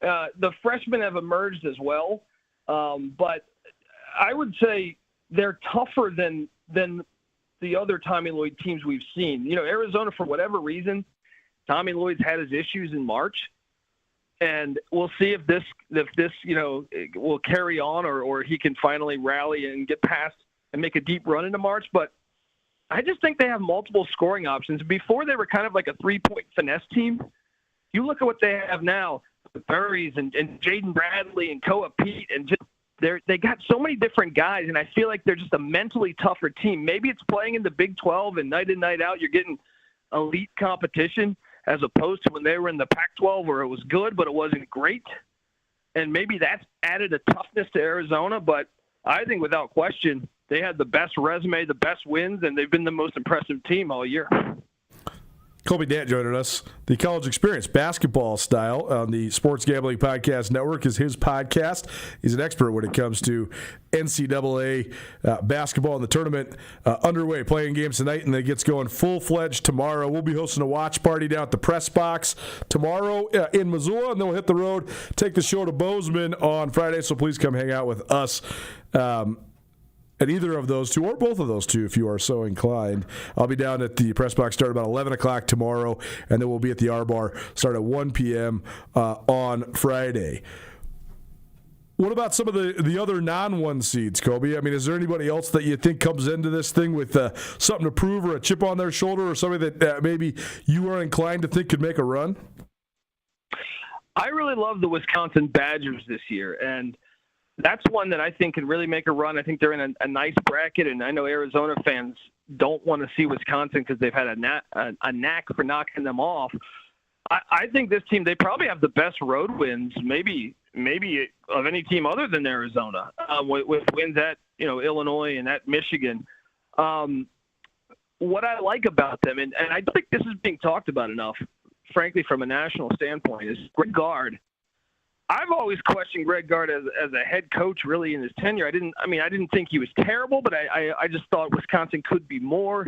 The freshmen have emerged as well, but I would say they're tougher than the other Tommy Lloyd teams we've seen. Arizona, for whatever reason, Tommy Lloyd's had his issues in March, and we'll see if this will carry on or he can finally rally and get past and make a deep run into March. But I just think they have multiple scoring options. Before, they were kind of like a 3-point finesse team. You look at what they have now, with Burries and Jaden Bradley and Koa Pete, and just they got so many different guys, and I feel like they're just a mentally tougher team. Maybe it's playing in the Big 12 and night in, night out, you're getting elite competition as opposed to when they were in the Pac-12 where it was good but it wasn't great. And maybe that's added a toughness to Arizona, but I think without question they had the best resume, the best wins, and they've been the most impressive team all year. Colby Dant joining us. The College Experience Basketball Style on the Sports Gambling Podcast Network is his podcast. He's an expert when it comes to NCAA basketball and the tournament underway. Playing games tonight, and then it gets going full-fledged tomorrow. We'll be hosting a watch party down at the Press Box tomorrow in Missoula, and then we'll hit the road, take the show to Bozeman on Friday, so please come hang out with us. At either of those two, or both of those two, if you are so inclined. I'll be down at the Press Box, start about 11 o'clock tomorrow, and then we'll be at the R-Bar, start at 1 p.m. On Friday. What about some of the other non-1 seeds, Kobe? I mean, is there anybody else that you think comes into this thing with something to prove or a chip on their shoulder or somebody that maybe you are inclined to think could make a run? I really love the Wisconsin Badgers this year, and that's one that I think can really make a run. I think they're in a nice bracket, and I know Arizona fans don't want to see Wisconsin because they've had a knack for knocking them off. I think this team, they probably have the best road wins, maybe of any team other than Arizona, with wins at Illinois and at Michigan. What I like about them, and I don't think this is being talked about enough, frankly, from a national standpoint, is Greg Gard. I've always questioned Greg Gard as a head coach really in his tenure. I didn't think he was terrible, but I just thought Wisconsin could be more.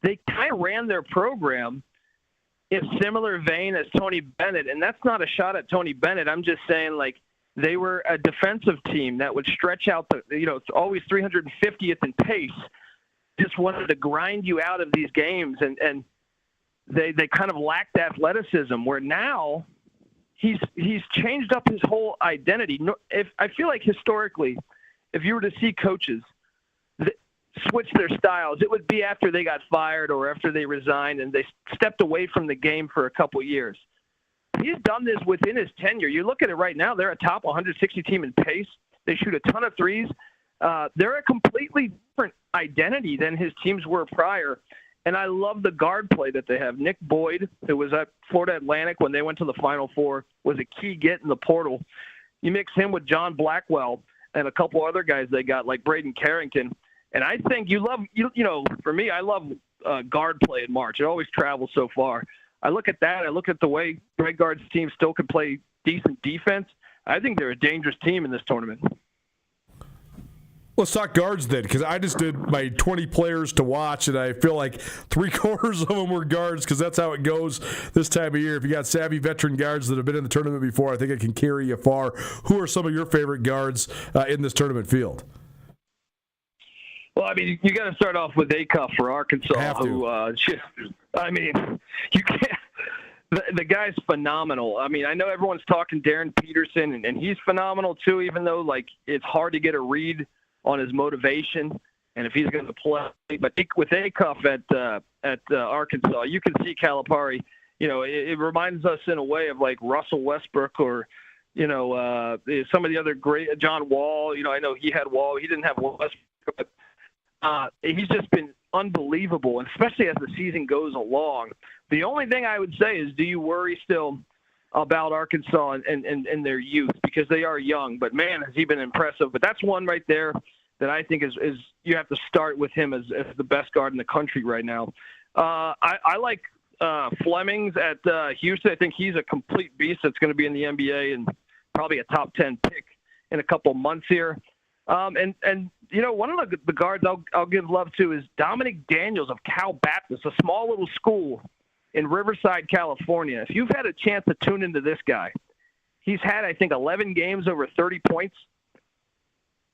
They kind of ran their program in similar vein as Tony Bennett, and that's not a shot at Tony Bennett. I'm just saying, like, they were a defensive team that would stretch out it's always 350th in pace. Just wanted to grind you out of these games, and they kind of lacked athleticism, where now he's changed up his whole identity. I feel like historically, if you were to see coaches switch their styles, it would be after they got fired or after they resigned and they stepped away from the game for a couple years. He's done this within his tenure. You look at it right now, they're a top 160 team in pace. They shoot a ton of threes. They're a completely different identity than his teams were prior. And I love the guard play that they have. Nick Boyd, who was at Florida Atlantic when they went to the Final Four, was a key get in the portal. You mix him with John Blackwell and a couple other guys they got, like Braden Carrington. And I think for me, I love guard play in March. It always travels so far. I look at that. I look at the way Greg Gard's team still can play decent defense. I think they're a dangerous team in this tournament. Let's talk guards then, because I just did my 20 players to watch, and I feel like 3/4 of them were guards, because that's how it goes this time of year. If you got savvy veteran guards that have been in the tournament before, I think it can carry you far. Who are some of your favorite guards in this tournament field? Well, I mean, you got to start off with Acuff for Arkansas, who you can't. The guy's phenomenal. I mean, I know everyone's talking Darren Peterson, and he's phenomenal too, even though, like, it's hard to get a read on his motivation and if he's going to play. But with Acuff at Arkansas, you can see Calipari. It reminds us in a way of like Russell Westbrook or some of the other great John Wall. I know he had Wall. He didn't have Westbrook, but he's just been unbelievable, and especially as the season goes along. The only thing I would say is, do you worry still about Arkansas and their youth, because they are young, but man, has he been impressive. But that's one right there that I think is you have to start with him as the best guard in the country right now. I like Flemings at Houston. I think he's a complete beast that's going to be in the NBA and probably a top 10 pick in a couple months here. And one of the guards I'll give love to is Dominic Daniels of Cal Baptist, a small little school in Riverside, California. If you've had a chance to tune into this guy, he's had, I think, 11 games over 30 points.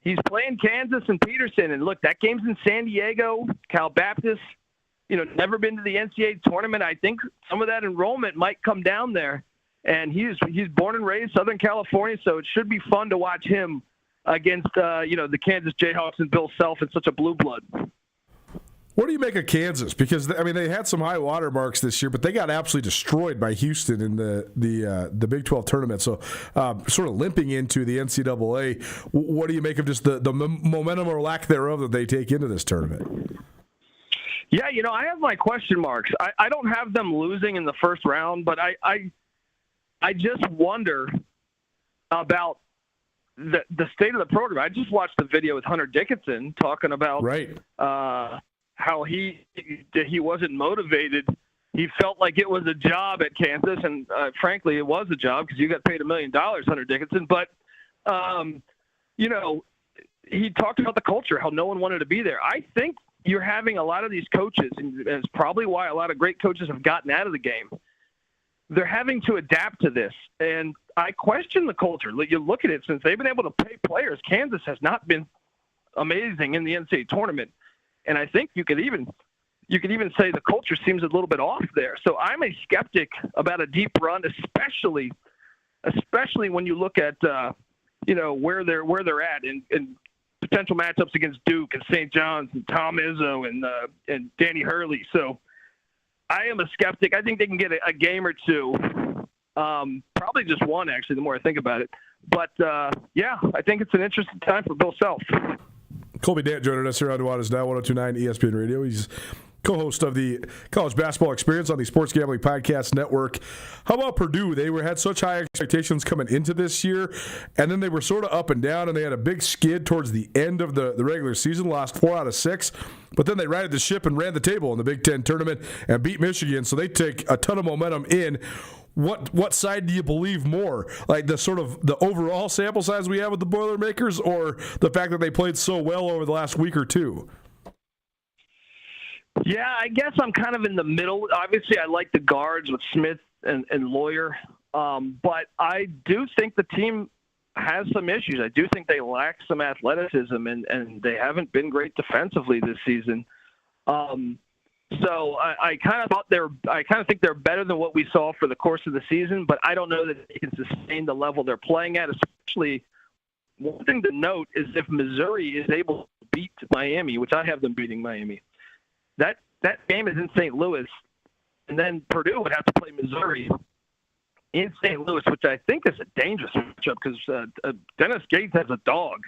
He's playing Kansas and Peterson, and look, that game's in San Diego. Cal Baptist, never been to the NCAA tournament. I think some of that enrollment might come down there, and he's born and raised Southern California, so it should be fun to watch him against the Kansas Jayhawks and Bill Self in such a blue blood. What do you make of Kansas? Because they had some high water marks this year, but they got absolutely destroyed by Houston in the Big 12 tournament. So, sort of limping into the NCAA. What do you make of just the momentum or lack thereof that they take into this tournament? Yeah, I have my question marks. I don't have them losing in the first round, but I just wonder about the state of the program. I just watched the video with Hunter Dickinson talking about how he wasn't motivated. he felt like it was a job at Kansas, and frankly, it was a job because you got paid $1 million, Hunter Dickinson. But, you know, he talked about the culture, how no one wanted to be there. I think you're having a lot of these coaches, and it's probably why a lot of great coaches have gotten out of the game. They're having to adapt to this, and I question the culture. You look at it, since they've been able to pay players, Kansas has not been amazing in the NCAA tournament, and I think you could even say the culture seems a little bit off there. So I'm a skeptic about a deep run, especially when you look at you know, where they're at in potential matchups against Duke and St. John's and Tom Izzo and Danny Hurley. So I am a skeptic. I think they can get a game or two, probably just one, actually, the more I think about it. But, yeah, I think it's an interesting time for Bill Self. Colby Dant joining us here on Nuanez Now, 102.9 ESPN Radio. He's co-host of the College Basketball Experience on the Sports Gambling Podcast Network. How about Purdue? They had such high expectations coming into this year, and then they were sort of up and down, and they had a big skid towards the end of the regular season, lost 4 out of 6, but then they righted the ship and ran the table in the Big Ten tournament and beat Michigan, so they take a ton of momentum in. What side do you believe more? Like the sort of the overall sample size we have with the Boilermakers, or the fact that they played so well over the last week or two? Yeah, I guess I'm kind of in the middle. Obviously, I like the guards with Smith and Lawyer, but I do think the team has some issues. I do think they lack some athleticism, and they haven't been great defensively this season. So I kind of think they're better than what we saw for the course of the season, but I don't know that they can sustain the level they're playing at. Especially, one thing to note is if Missouri is able to beat Miami, which I have them beating Miami, that game is in St. Louis, and then Purdue would have to play Missouri in St. Louis, which I think is a dangerous matchup because Dennis Gates has a dog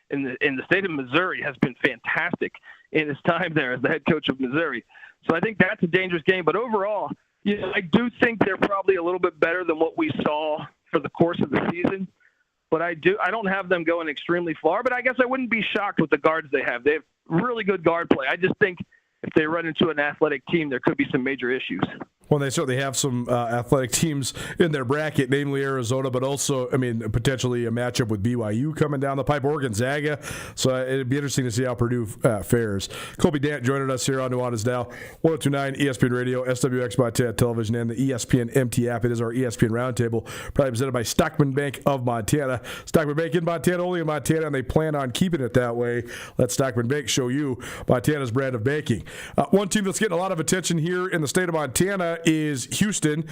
in the state of Missouri, has been fantastic in his time there as the head coach of Missouri. So I think that's a dangerous game. But overall, you know, I do think they're probably a little bit better than what we saw for the course of the season. But I don't have them going extremely far. But I guess I wouldn't be shocked with the guards they have. They have really good guard play. I just think if they run into an athletic team, there could be some major issues. Well, they certainly have some athletic teams in their bracket, namely Arizona, but also, I mean, potentially a matchup with BYU coming down the pipe, or Gonzaga. So it'd be interesting to see how Purdue fares. Colby Dant joining us here on Nuanez Now, 102.9 ESPN Radio, SWX Montana Television, and the ESPN MT app. It is our ESPN Roundtable, probably presented by Stockman Bank of Montana. Stockman Bank in Montana, only in Montana, and they plan on keeping it that way. Let Stockman Bank show you Montana's brand of banking. One team that's getting a lot of attention here in the state of Montana is Houston.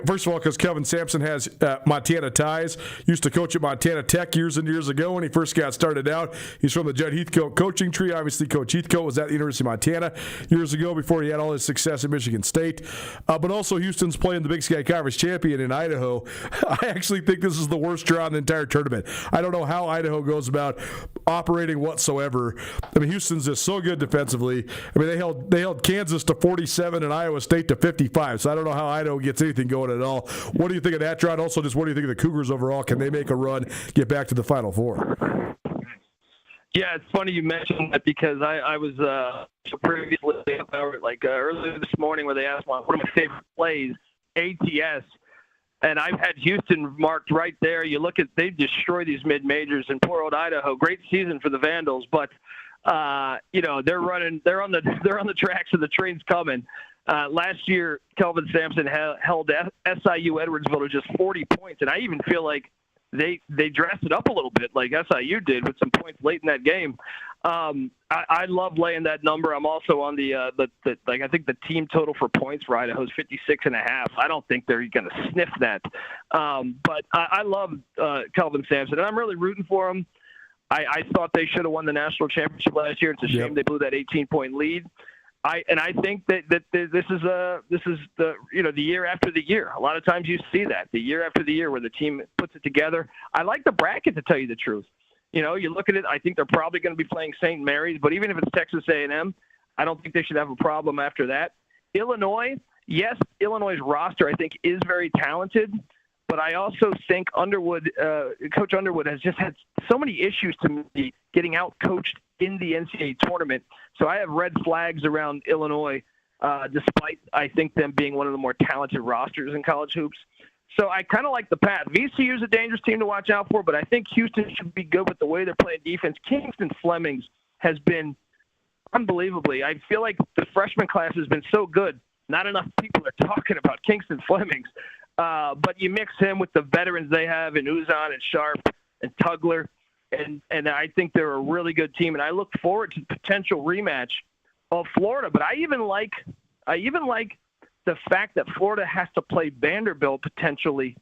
First of all, because Kelvin Sampson has Montana ties. Used to coach at Montana Tech years and years ago when he first got started out. He's from the Judd Heathcote coaching tree. Obviously, Coach Heathcote was at the University of Montana years ago before he had all his success at Michigan State. But also, Houston's playing the Big Sky Conference champion in Idaho. I actually think this is the worst draw in the entire tournament. I don't know how Idaho goes about operating whatsoever. I mean, Houston's just so good defensively. I mean, they held Kansas to 47 and Iowa State to 55. So I don't know how Idaho gets anything going at all. What do you think of that draw? And also, just what do you think of the Cougars overall? Can they make a run, get back to the Final Four? Yeah, it's funny you mentioned that because I was previously earlier this morning where they asked one of my favorite plays, ATS. And I've had Houston marked right there. You look at, they destroy these mid-majors, and poor old Idaho. Great season for the Vandals, but you know, they're on the tracks and the train's coming. Last year, Kelvin Sampson held SIU Edwardsville to just 40 points, and I even feel like they dressed it up a little bit like SIU did with some points late in that game. I love laying that number. I'm also on I think the team total for points for Idaho is 56.5. I don't think they're going to sniff that. But I love Kelvin Sampson, and I'm really rooting for him. I thought they should have won the national championship last year. It's a shame they blew that 18-point lead. I think that this is the year after the year. A lot of times you see that the year after the year where the team puts it together. I like the bracket, to tell you the truth. You know, you look at it. I think they're probably going to be playing St. Mary's, but even if it's Texas A&M, I don't think they should have a problem after that. Illinois, yes, Illinois' roster I think is very talented, but I also think Coach Underwood has just had so many issues to me getting out coached in the NCAA tournament. So I have red flags around Illinois. despite, I think, them being one of the more talented rosters in college hoops. So I kind of like the path. VCU is a dangerous team to watch out for, but I think Houston should be good with the way they're playing defense. Kingston Flemings has been unbelievably. I feel like the freshman class has been so good. Not enough people are talking about Kingston Flemings. But you mix him with the veterans they have in Uzan and Sharp and Tugler, and I think they're a really good team. And I look forward to the potential rematch of Florida. But I even like the fact that Florida has to play Vanderbilt potentially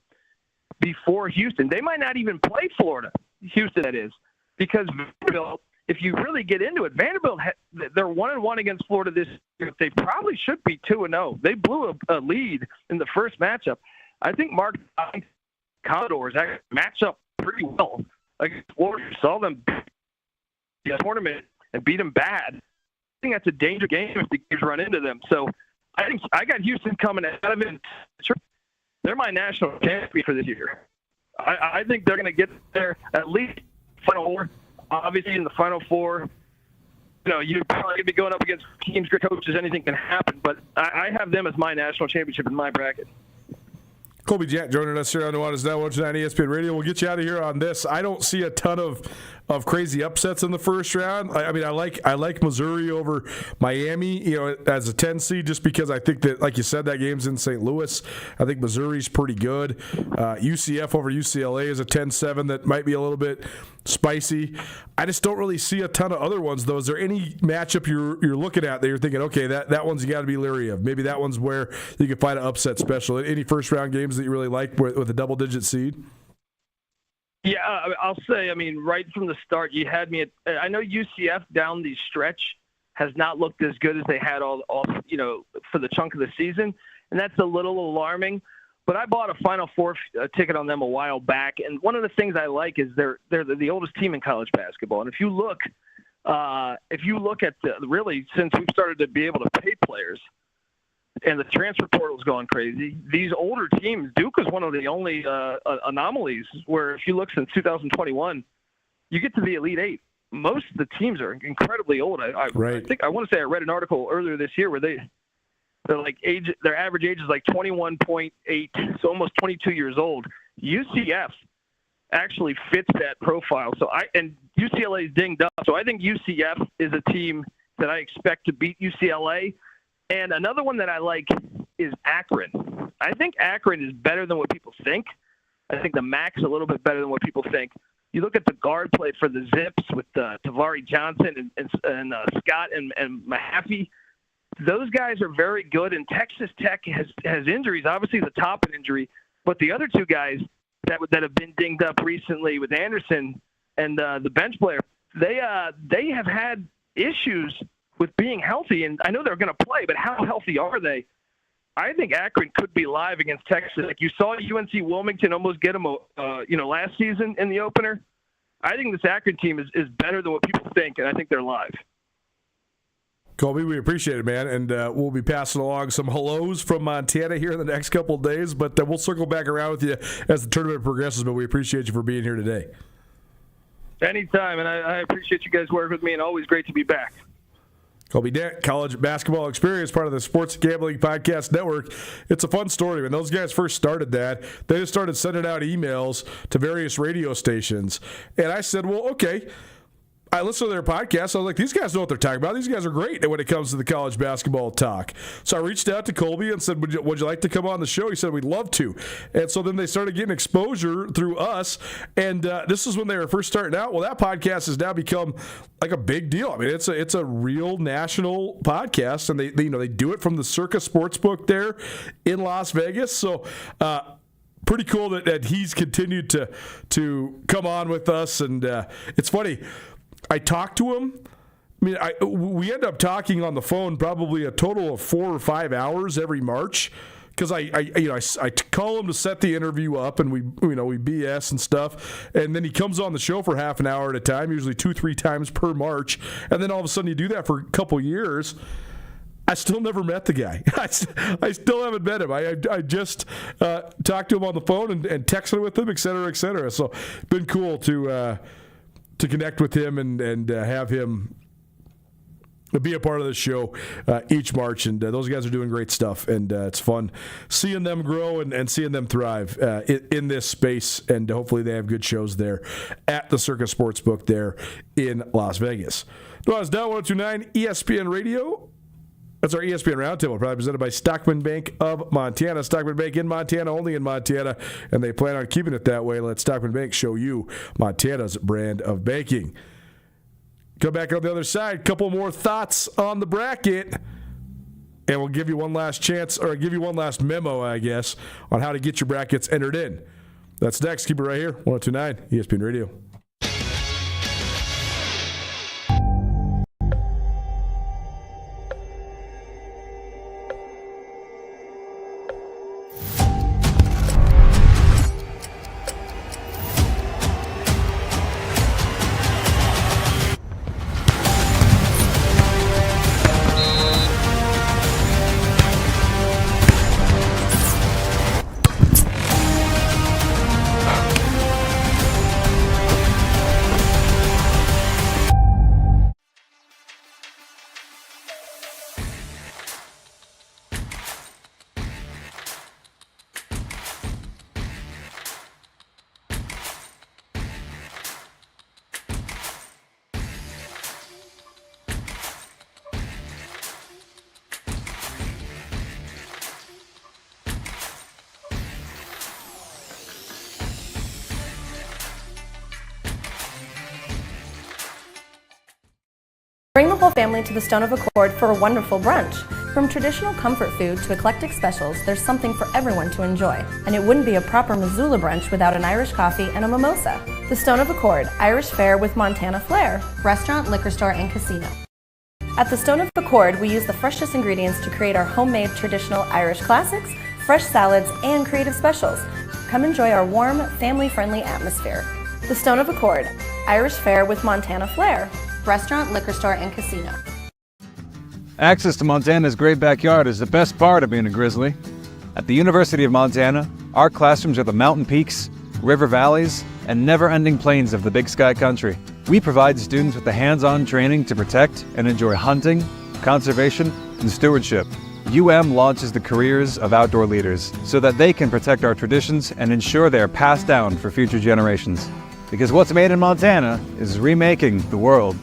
before Houston. They might not even play Florida, Houston that is, because Vanderbilt, if you really get into it, Vanderbilt, they're 1-1 against Florida this year. They probably should be 2-0. They blew a lead in the first matchup. I think Mark Commodores actually match up pretty well against Florida. Saw them the tournament and beat them bad. I think that's a danger game if the teams run into them. So I think I got Houston coming out of it. They're my national champion for this year. I think they're going to get there at least Final Four. Obviously, in the Final Four, you're probably going to be going up against teams, great coaches. Anything can happen. But I have them as my national championship in my bracket. Colby Jack joining us here on Nuanez Now, 109 ESPN Radio. We'll get you out of here on this. I don't see a ton of crazy upsets in the first round. I mean, I like Missouri over Miami, as a 10 seed, just because I think that, like you said, that game's in St. Louis. I think Missouri's pretty good. UCF over UCLA is a 10-7 that might be a little bit spicy. I just don't really see a ton of other ones, though. Is there any matchup you're looking at that you're thinking, okay, that one's you got to be leery of? Maybe that one's where you can find an upset special. Any first round games that you really like with a double-digit seed? Yeah, I'll say, right from the start, you had me at – I know UCF down the stretch has not looked as good as they had all for the chunk of the season, and that's a little alarming. But I bought a Final Four ticket on them a while back, and one of the things I like is they're the oldest team in college basketball. And if you look at really since we've started to be able to pay players – and the transfer portal's gone crazy. These older teams, Duke is one of the only anomalies where if you look since 2021, you get to the Elite Eight. Most of the teams are incredibly old. I think I want to say I read an article earlier this year where their average age is like 21.8, so almost 22 years old. UCF actually fits that profile. And UCLA is dinged up. So I think UCF is a team that I expect to beat UCLA. And another one that I like is Akron. I think Akron is better than what people think. I think the MAC's a little bit better than what people think. You look at the guard play for the Zips with Tavari Johnson and Scott and Mahaffey. Those guys are very good, and Texas Tech has injuries. Obviously, the Toppin injury, but the other two guys that have been dinged up recently with Anderson and the bench player, they have had issues with being healthy, and I know they're going to play, but how healthy are they? I think Akron could be live against Texas. Like you saw UNC Wilmington almost get them, last season in the opener. I think this Akron team is better than what people think, and I think they're live. Colby, we appreciate it, man, and we'll be passing along some hellos from Montana here in the next couple of days, but we'll circle back around with you as the tournament progresses, but we appreciate you for being here today. Anytime, and I appreciate you guys working with me, and always great to be back. Colby Dent, College Basketball Experience, part of the Sports Gambling Podcast Network. It's a fun story. When those guys first started that, they just started sending out emails to various radio stations. And I said, well, okay. I listened to their podcast. I was like, these guys know what they're talking about. These guys are great when it comes to the college basketball talk. So I reached out to Colby and said, would you like to come on the show? He said, we'd love to. And so then they started getting exposure through us. And this is when they were first starting out. Well, that podcast has now become like a big deal. I mean, it's a real national podcast. And they do it from the Circa Sportsbook there in Las Vegas. So, pretty cool that he's continued to come on with us. And it's funny. I talked to him. I mean, we end up talking on the phone probably a total of 4 or 5 hours every March because I call him to set the interview up and we BS and stuff, and then he comes on the show for half an hour at a time, usually 2-3 times per March, and then all of a sudden you do that for a couple years. I still never met the guy. I still haven't met him. I just talked to him on the phone and texted with him, et cetera, et cetera. So it's been cool to connect with him and have him be a part of the show each March, and those guys are doing great stuff, and it's fun seeing them grow and seeing them thrive in this space, and hopefully they have good shows there at the Circus Sportsbook there in Las Vegas. Nuanez Now, 1029 ESPN Radio. That's our ESPN Roundtable, probably presented by Stockman Bank of Montana. Stockman Bank in Montana, only in Montana, and they plan on keeping it that way. Let Stockman Bank show you Montana's brand of banking. Come back on the other side. Couple more thoughts on the bracket, and we'll give you one last chance, or give you one last memo, I guess, on how to get your brackets entered in. That's next. Keep it right here, 1029 ESPN Radio. Bring the whole family to the Stone of Accord for a wonderful brunch. From traditional comfort food to eclectic specials, there's something for everyone to enjoy. And it wouldn't be a proper Missoula brunch without an Irish coffee and a mimosa. The Stone of Accord, Irish fare with Montana flair. Restaurant, liquor store, and casino. At the Stone of Accord, we use the freshest ingredients to create our homemade traditional Irish classics, fresh salads, and creative specials. Come enjoy our warm, family-friendly atmosphere. The Stone of Accord, Irish fare with Montana flair. Restaurant, liquor store, and casino. Access to Montana's great backyard is the best part of being a Grizzly. At the University of Montana, our classrooms are the mountain peaks, river valleys, and never-ending plains of the Big Sky Country. We provide students with the hands-on training to protect and enjoy hunting, conservation, and stewardship. UM launches the careers of outdoor leaders so that they can protect our traditions and ensure they are passed down for future generations. Because what's made in Montana is remaking the world.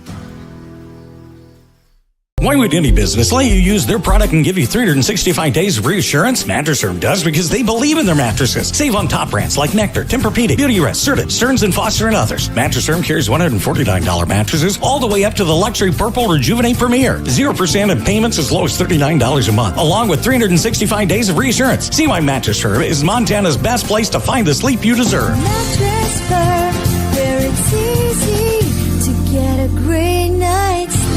Why would any business let you use their product and give you 365 days of reassurance? Mattress Firm does because they believe in their mattresses. Save on top brands like Nectar, Tempur-Pedic, Beautyrest, Serta, Stearns & Foster, and others. Mattress Firm carries $149 mattresses all the way up to the luxury Purple Rejuvenate Premier. 0% in payments as low as $39 a month, along with 365 days of reassurance. See why Mattress Firm is Montana's best place to find the sleep you deserve. Mattress Firm, where it's easy to get a great night's sleep.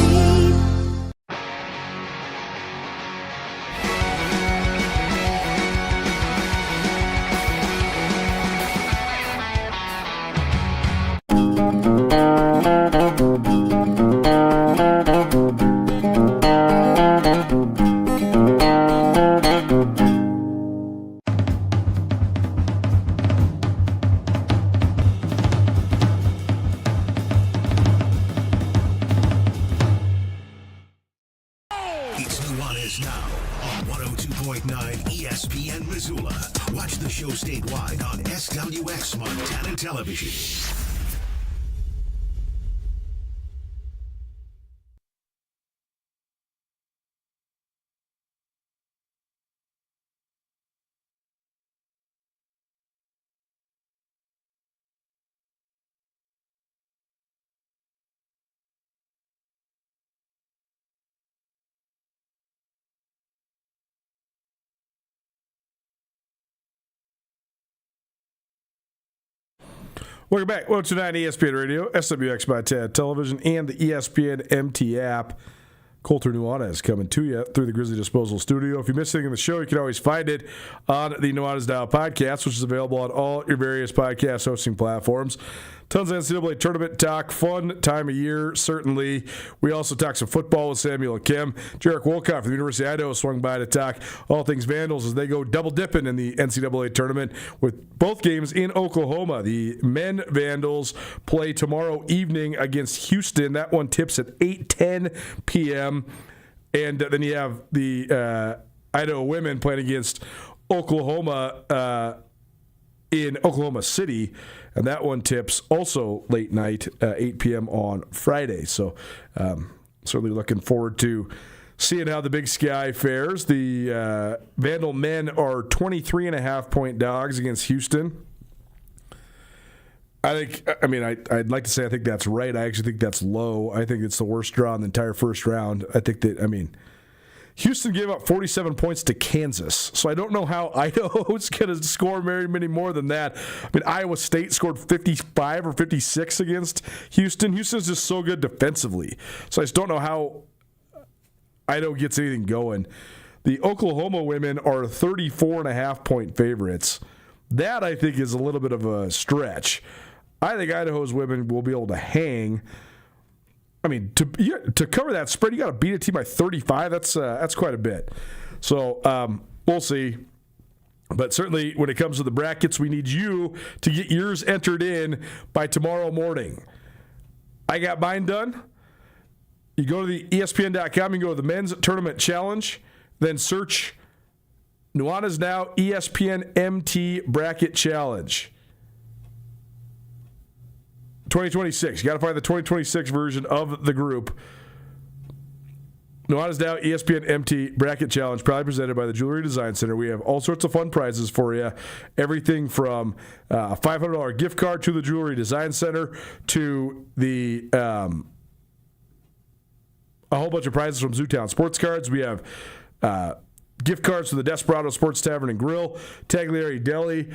It's Nuanez Now on 102.9 ESPN Missoula. Watch the show statewide on SWX Montana Television. Welcome back. 1029 ESPN Radio, SWX Montana Television, and the ESPN MT app. Colter Nuanez coming to you through the Grizzly Disposal Studio. If you missed anything in the show, you can always find it on the Nuanez Now podcast, which is available on all your various podcast hosting platforms. Tons of NCAA tournament talk. Fun time of year, certainly. We also talked some football with Samuel and Kim. Jarek Wolkoff from the University of Idaho swung by to talk all things Vandals as they go double-dipping in the NCAA tournament with both games in Oklahoma. The men Vandals play tomorrow evening against Houston. That one tips at 8:10 p.m. And then you have the Idaho women playing against Oklahoma in Oklahoma City, and that one tips also late night, 8 p.m. on Friday. So certainly looking forward to seeing how the Big Sky fares. The Vandal men are 23.5-point dogs against Houston. I'd like to say I think that's right. I actually think that's low. I think it's the worst draw in the entire first round. Houston gave up 47 points to Kansas, so I don't know how Idaho's going to score very many more than that. Iowa State scored 55 or 56 against Houston. Houston's just so good defensively, so I just don't know how Idaho gets anything going. The Oklahoma women are 34.5-point favorites. That, I think, is a little bit of a stretch. I think Idaho's women will be able to hang. To cover that spread, you got to beat a team by 35. That's quite a bit. So we'll see. But certainly, when it comes to the brackets, we need you to get yours entered in by tomorrow morning. I got mine done. You go to the ESPN.com. You go to the Men's Tournament Challenge. Then search Nuanez Now ESPN MT Bracket Challenge. 2026. You got to find the 2026 version of the group. Nuanez Now ESPN MT Bracket Challenge, proudly presented by the Jewelry Design Center. We have all sorts of fun prizes for you. Everything from a $500 gift card to the Jewelry Design Center to the a whole bunch of prizes from Zootown Sports Cards. We have gift cards to the Desperado Sports Tavern and Grill, Taglieri Deli,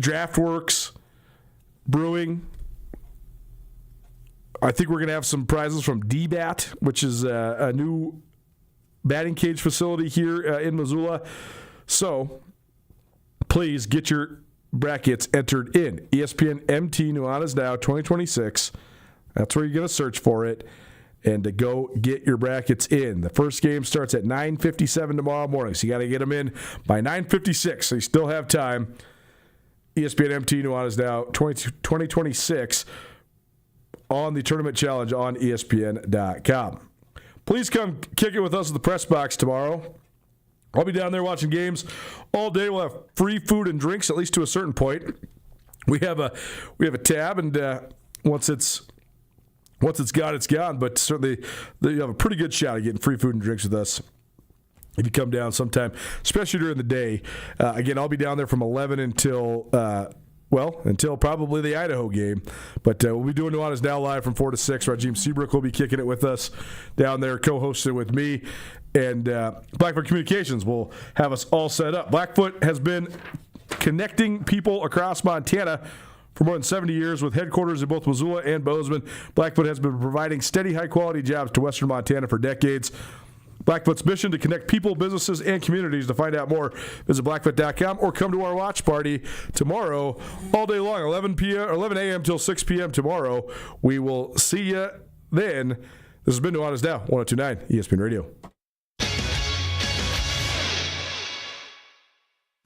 Draftworks Brewing. I think we're going to have some prizes from D-Bat, which is a new batting cage facility here in Missoula. So please get your brackets entered in. ESPN MT Nuanez Now 2026. That's where you're going to search for it and to go get your brackets in. The first game starts at 9:57 tomorrow morning, so you got to get them in by 9:56, so you still have time. ESPN MT Nuanez Now 2026 on the Tournament Challenge on ESPN.com. Please come kick it with us at the press box tomorrow. I'll be down there watching games all day. We'll have free food and drinks, at least to a certain point. We have a tab, and once it's gone, it's gone. But certainly, you have a pretty good shot at getting free food and drinks with us if you come down sometime, especially during the day. Again, I'll be down there from 11 until probably the Idaho game. But we'll be doing Nuanez Now live from 4 to 6. Raheem Seabrook will be kicking it with us down there, co-hosting with me. And Blackfoot Communications will have us all set up. Blackfoot has been connecting people across Montana for more than 70 years with headquarters in both Missoula and Bozeman. Blackfoot has been providing steady, high-quality jobs to Western Montana for decades. Blackfoot's mission to connect people, businesses, and communities. To find out more, visit Blackfoot.com or come to our watch party tomorrow all day long, 11 a.m. till 6 p.m. tomorrow. We will see you then. This has been Nuanez Now, 102.9 ESPN Radio.